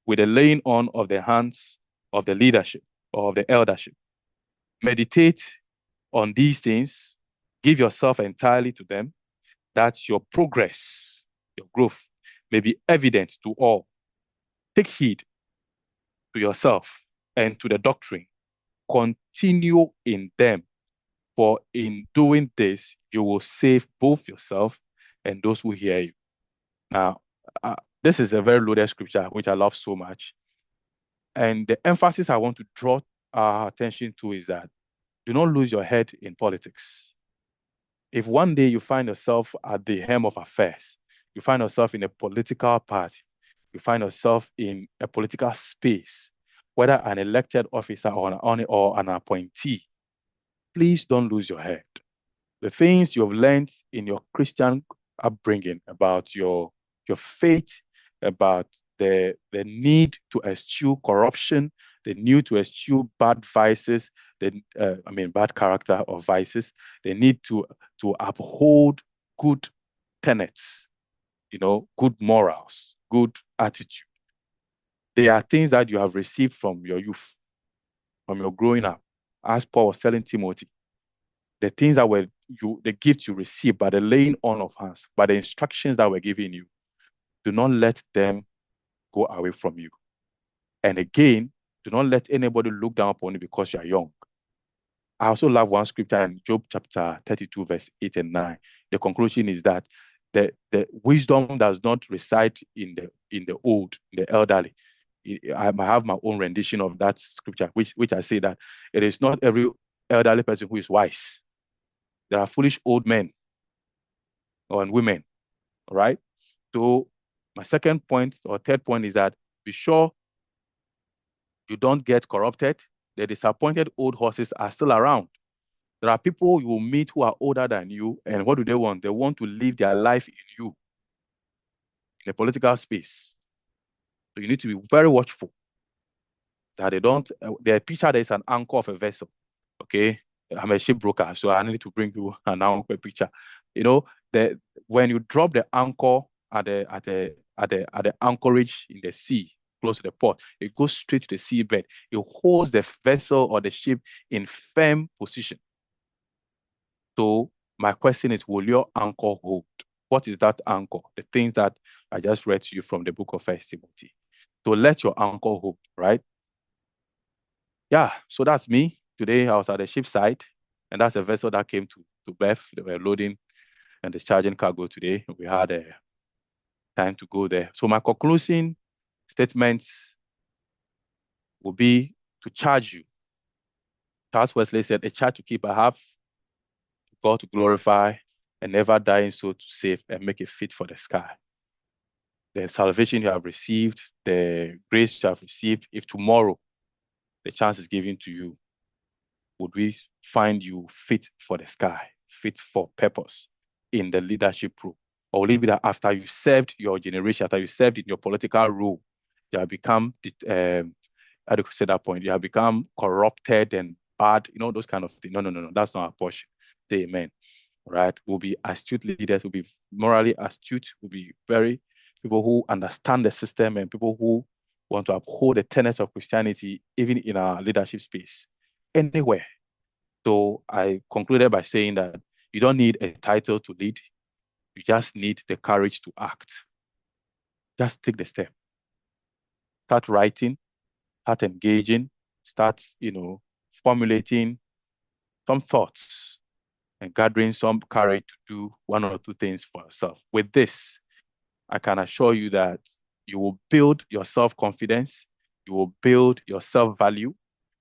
with the laying on of the hands of the leadership or of the eldership. Meditate on these things, give yourself entirely to them, that your progress, your growth may be evident to all. Take heed to yourself and to the doctrine. Continue in them, for in doing this, you will save both yourself and those who hear you. Now, this is a very loaded scripture, which I love so much. And the emphasis I want to draw our attention to is that do not lose your head in politics. If one day you find yourself at the helm of affairs, you find yourself in a political party, you find yourself in a political space, whether an elected officer or an appointee, please don't lose your head. The things you have learned in your Christian upbringing about your faith, about the need to eschew corruption, the need to eschew bad vices, bad character or vices, the need to uphold good tenets, good morals, good attitude. They are things that you have received from your youth, from your growing up. As Paul was telling Timothy, the things that were the gifts you received by the laying on of hands, by the instructions that were given you, do not let them go away from you. And again, do not let anybody look down upon you because you are young. I also love one scripture in Job chapter 32, verse 8 and 9. The conclusion is that the wisdom does not reside in the old, in the elderly. I have my own rendition of that scripture, which I say that it is not every elderly person who is wise. There are foolish old men and women, all right? So my second point or third point is that be sure you don't get corrupted. The disappointed old horses are still around. There are people you will meet who are older than you, and what do they want? They want to live their life in you, in the political space. So you need to be very watchful that they don't, their picture there is an anchor of a vessel, okay? I'm a shipbroker, so I need to bring you an anchor picture. When you drop the anchor at the anchorage in the sea, close to the port, it goes straight to the seabed. It holds the vessel or the ship in firm position. So my question is, will your anchor hold? What is that anchor? The things that I just read to you from the book of 1 Timothy. So let your anchor hold, right? Yeah, so that's me. Today I was at the ship side, and that's a vessel that came to berth. They were loading and discharging cargo today. We had a time to go there. So my concluding statements will be to charge you. Charles Wesley said, a charge to keep I have, God to glorify, and never dying so to save and make it fit for the sky. The salvation you have received, the grace you have received, if tomorrow the chance is given to you, would we find you fit for the sky, fit for purpose? in the leadership role, or will it be that after you've served your generation, after you've served in your political role, you have become, how do you say that point? You have become corrupted and bad, those kind of things. No. That's not our portion. Amen. Right? We'll be astute leaders, we'll be morally astute, we'll be very people who understand the system and people who want to uphold the tenets of Christianity, even in our leadership space, anywhere. So I concluded by saying that you don't need a title to lead. You just need the courage to act. Just take the step. Start writing, start engaging, start, formulating some thoughts and gathering some courage to do one or two things for yourself. With this, I can assure you that you will build your self-confidence, you will build your self-value,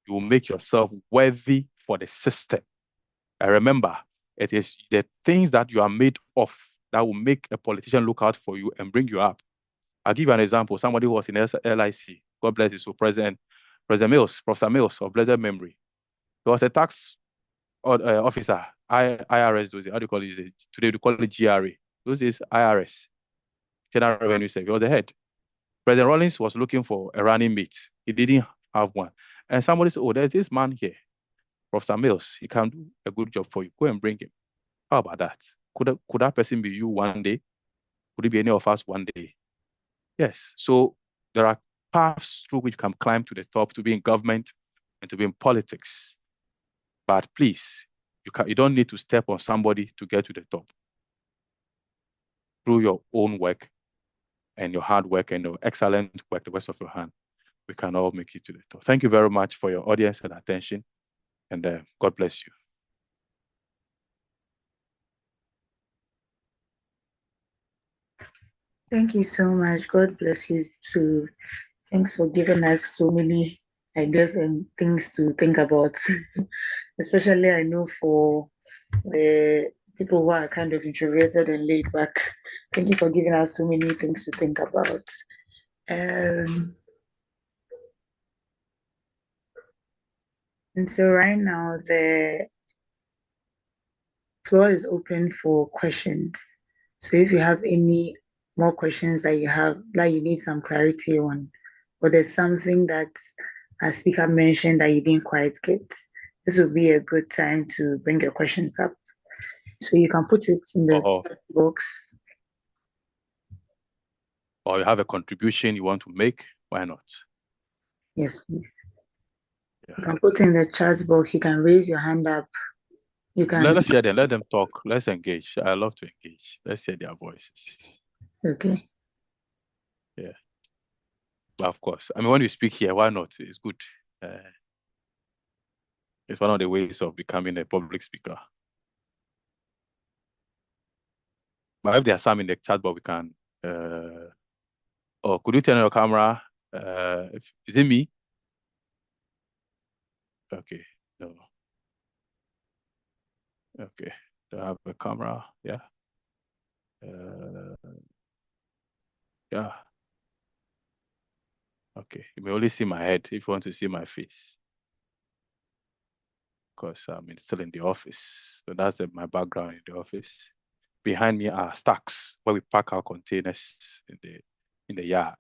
you will make yourself worthy for the system. And remember, it is the things that you are made of that will make a politician look out for you and bring you up. I'll give you an example. Somebody who was in LIC, God bless you, so President Mills, Professor Mills of blessed memory. He was a tax officer, IRS, those how do you call it? Today we call it GRA. Those is IRS, General Revenue Service. He was the head. President Rawlings was looking for a running mate. He didn't have one. And somebody said, oh, there's this man here, Professor Mills. He can do a good job for you. Go and bring him. How about that? Could that person be you one day? Could it be any of us one day? Yes. So there are paths through which you can climb to the top, to be in government and to be in politics. But please, you don't need to step on somebody to get to the top. Through your own work and your hard work and your excellent work, the rest of your hand, we can all make it to the top. Thank you very much for your audience and attention, and God bless you. Thank you so much. God bless you too. Thanks for giving us so many ideas and things to think about. Especially, I know for the people who are kind of introverted and laid back. Thank you for giving us so many things to think about. And so right now the floor is open for questions. So if you have any more questions that you have, like you need some clarity on, or there's something that a speaker mentioned that you didn't quite get, this would be a good time to bring your questions up. So you can put it in the box. Or you have a contribution you want to make, why not? Yes, please. Yeah. You can put in the chat box, you can raise your hand up. You can Let's hear them, let them talk. Let's engage. I love to engage. Let's hear their voices. Okay. Yeah. But of course, I mean, when you speak here, why not? It's good. It's one of the ways of becoming a public speaker. But if there are some in the chat box, we can. Could you turn on your camera? Is it me? Okay. No. Okay. Do I have a camera? Yeah. Yeah. Okay. You may only see my head if you want to see my face. Because I'm still in the office. So that's my background in the office. Behind me are stacks where we pack our containers in the yard.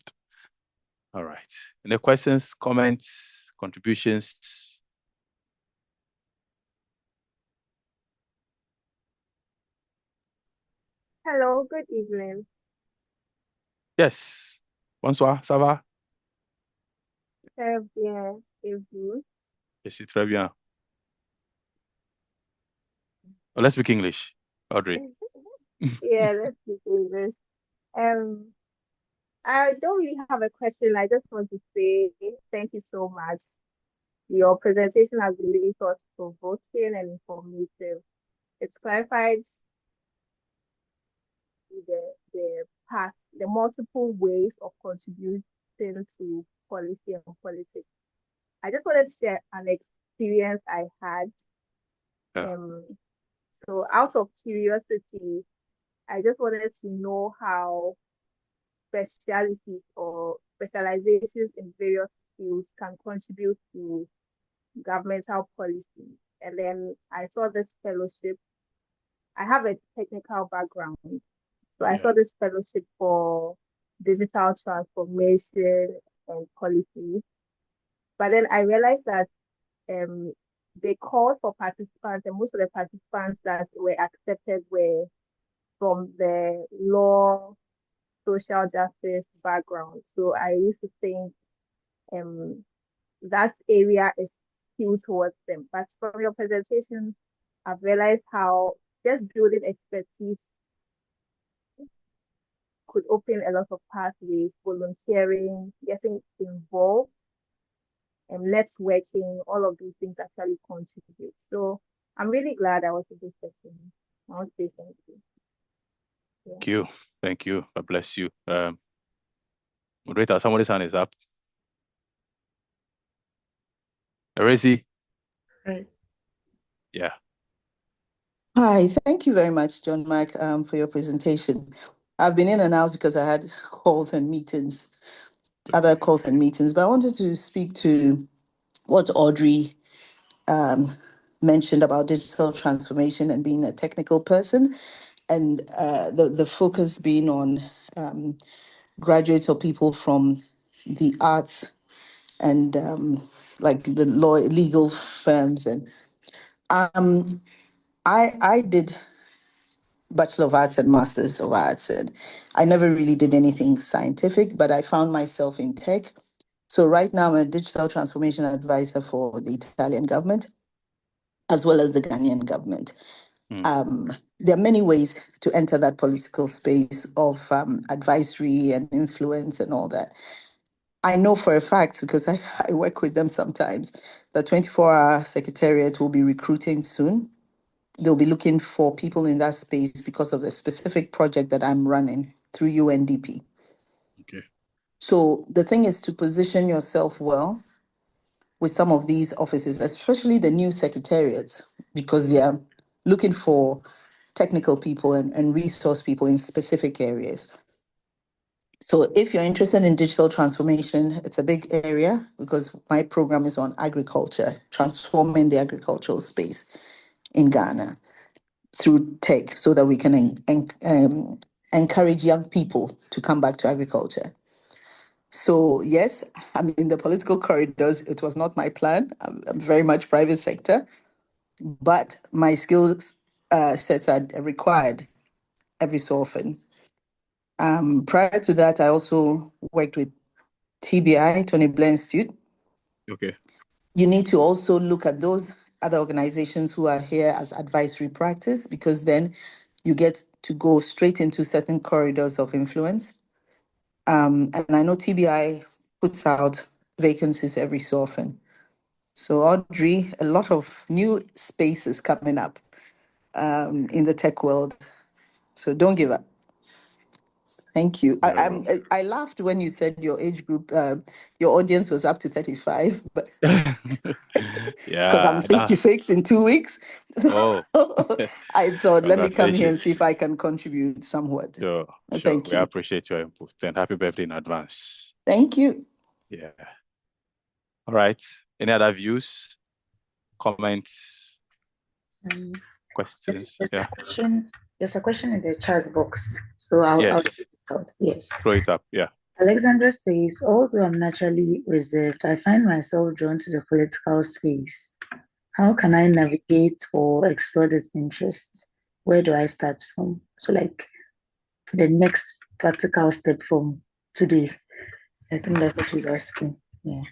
All right. Any questions, comments, contributions? Hello, good evening. Yes. Bonsoir, ça va? Très bien, et vous? Je suis très bien. Oh, let's speak English, Audrey. Yeah, let's speak English. I don't really have a question. I just want to say thank you so much. Your presentation has been really thought-provoking and informative. It's clarified the multiple ways of contributing to policy and politics. I just wanted to share an experience I had. Yeah. So out of curiosity, I just wanted to know how specialities or specializations in various fields can contribute to governmental policy. And then I saw this fellowship I have a technical background. So I saw this fellowship for digital transformation and policy. But then I realized that um, they called for participants, and most of the participants that were accepted were from the law, social justice background. So I used to think um, that area is skewed towards them. But from your presentation, I've realized how just building expertise could open a lot of pathways, volunteering, getting involved, and networking, all of these things actually contribute. So I'm really glad I was in this session. I want to say thank you. Yeah. Thank you. Thank you. God bless you. Moderator, somebody's hand is up. Erezi? Right. Yeah. Hi, thank you very much, John Mark, for your presentation. I've been in and out because I had calls and meetings, other calls and meetings, but I wanted to speak to what Audrey mentioned about digital transformation and being a technical person, and the focus being on graduates or people from the arts and like the law, legal firms. And I did Bachelor of Arts and Masters of Arts, and I never really did anything scientific, but I found myself in tech. So right now I'm a digital transformation advisor for the Italian government as well as the Ghanaian government. There are many ways to enter that political space of advisory and influence and all that. I know for a fact, because I work with them sometimes, the 24-hour secretariat will be recruiting soon. They'll be looking for people in that space because of the specific project that I'm running through UNDP. Okay. So the thing is to position yourself well with some of these offices, especially the new secretariats, because they are looking for technical people and resource people in specific areas. So if you're interested in digital transformation, it's a big area because my program is on agriculture, transforming the agricultural space in Ghana through tech so that we can encourage young people to come back to agriculture. So yes, I'm in the political corridors. It was not my plan. I'm very much private sector, but my skills sets are required every so often. Prior to that, I also worked with TBI, Tony Blair Institute. Okay. You need to also look at those other organizations who are here as advisory practice, because then you get to go straight into certain corridors of influence. And I know TBI puts out vacancies every so often. So Audrey, a lot of new spaces coming up in the tech world. So don't give up. Thank you. Very well. I laughed when you said your age group, your audience was up to 35, but because I'm Yeah. 56 in 2 weeks. Oh, So I thought, let me come here and see congratulations. if I can contribute somewhat. Sure. Sure. Thank We you. appreciate your input and happy birthday in advance. Thank you. Yeah. All right. Any other views, comments, Um, questions? there's Yeah. a question. There's a question in the chat box, so I'll read Yes. it out. Yes. Throw it up. Yeah. Alexandra says, although I'm naturally reserved, I find myself drawn to the political space. How can I navigate or explore this interest? Where do I start from? So, like the next practical step from today. I think that's what she's asking. Yeah.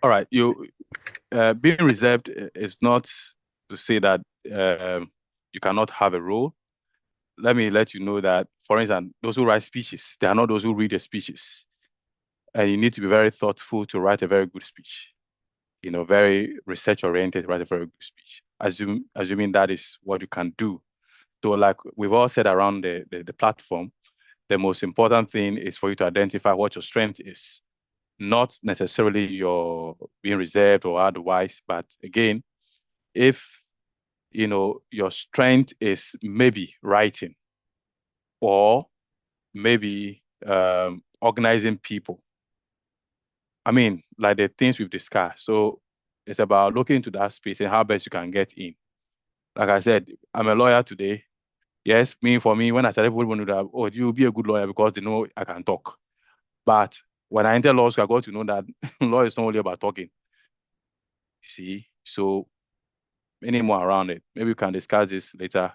All right. You being reserved is not to say that you cannot have a role. Let me let you know that, for instance, those who write speeches, they are not those who read the speeches. And you need to be very thoughtful to write a very good speech. Very research oriented, write a very good speech. Assuming that is what you can do. So like we've all said around the platform, the most important thing is for you to identify what your strength is, not necessarily your being reserved or otherwise. But again, if your strength is maybe writing or maybe organizing people. I mean, like the things we've discussed. So it's about looking into that space and how best you can get in. Like I said, I'm a lawyer today. Yes, for me, when I started, people knew that, oh, you'll be a good lawyer because they know I can talk. But when I entered law school, I got to know that law is not only about talking. You see, so any more around it. Maybe we can discuss this later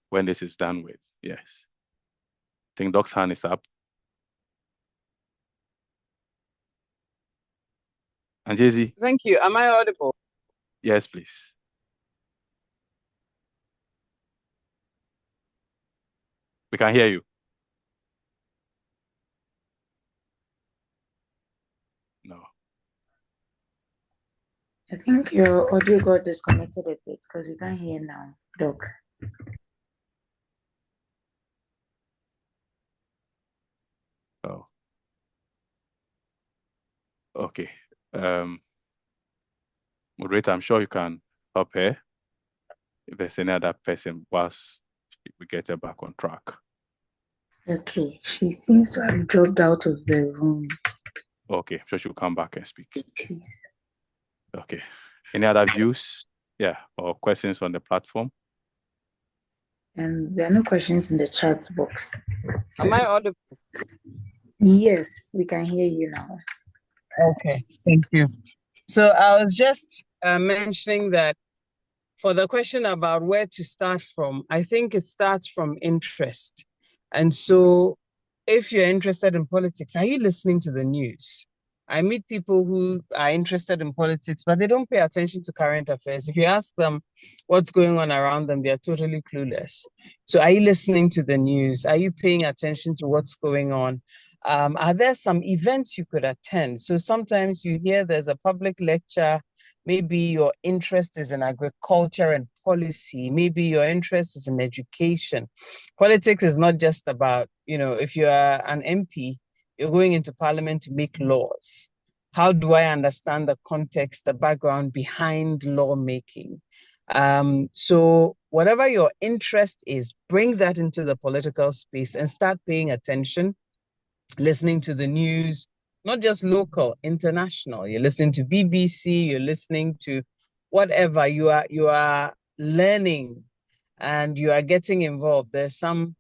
when this is done with. Yes. I think Doc's hand is up. And Jay-Z. Thank you. Am I audible? Yes, please. We can hear you. No. I think your audio got disconnected a bit because we can't hear now, Doc. Oh. Okay. Moderator, I'm sure you can help her. If there's any other person, whilst we get her back on track. Okay, she seems to have dropped out of the room. Okay, so she'll come back and speak. Please. Okay. Any other views? Yeah, or questions on the platform? And there are no questions in the chat box. Am I audible? Yes, we can hear you now. Okay, thank you. So I was just mentioning that for the question about where to start from, I think it starts from interest. And so if you're interested in politics, are you listening to the news? I meet people who are interested in politics, but they don't pay attention to current affairs. If you ask them what's going on around them, they're totally clueless. So are you listening to the news? Are you paying attention to what's going on? Are there some events you could attend? So sometimes you hear there's a public lecture. Maybe your interest is in agriculture and policy. Maybe your interest is in education. Politics is not just about, if you are an MP, you're going into parliament to make laws. How do I understand the context, the background behind lawmaking? So whatever your interest is, bring that into the political space and start paying attention, listening to the news, not just local, international. You're listening to BBC, you're listening to whatever. You are learning and you are getting involved. There's some,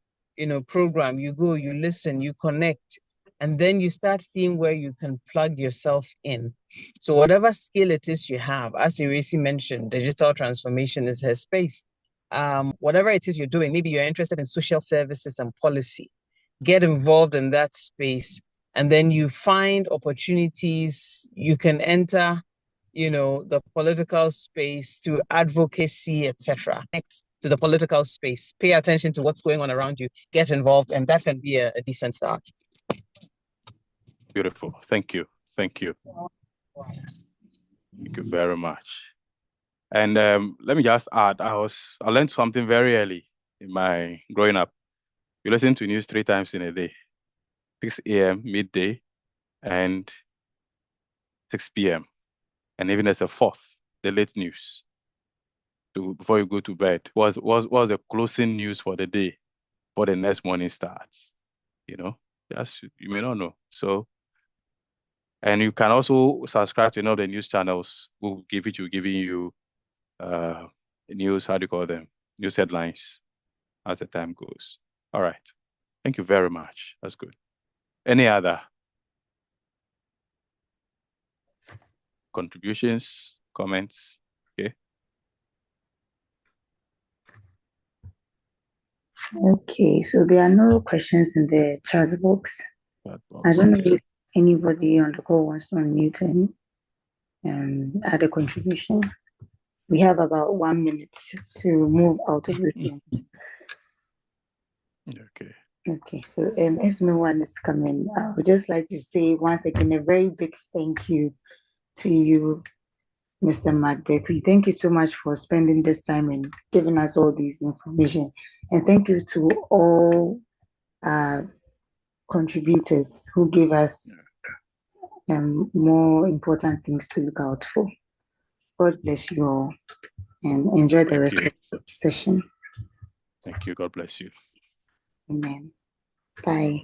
program, you go, you listen, you connect, and then you start seeing where you can plug yourself in. So whatever skill it is you have, as Irisi mentioned, digital transformation is her space. Whatever it is you're doing, maybe you're interested in social services and policy, get involved in that space, and then you find opportunities. You can enter, the political space through advocacy, etc. Next to the political space, pay attention to what's going on around you, get involved, and that can be a decent start. Beautiful. Thank you. Thank you. Thank you very much. And let me just add, I learned something very early in my growing up. You listen to news 3 times in a day, 6 a.m., midday, and 6 p.m. And even as a 4th, the late news. So before you go to bed, was the closing news for the day, for the next morning starts. Just you may not know. So, and you can also subscribe to the news channels who will giving you news, how do you call them? News headlines as the time goes. All right. Thank you very much. That's good. Any other contributions, comments? Okay. Okay, so there are no questions in the chat box. I don't know if anybody on the call wants to unmute and add a contribution. We have about 1 minute to move out of the room. Okay. Okay, so if no one is coming, I would just like to say once again a very big thank you to you, Mr. Bekui. Thank you so much for spending this time and giving us all this information. And thank you to all contributors who gave us more important things to look out for. God bless you all and enjoy the rest of the session. Thank you. God bless you. Amen. Bye.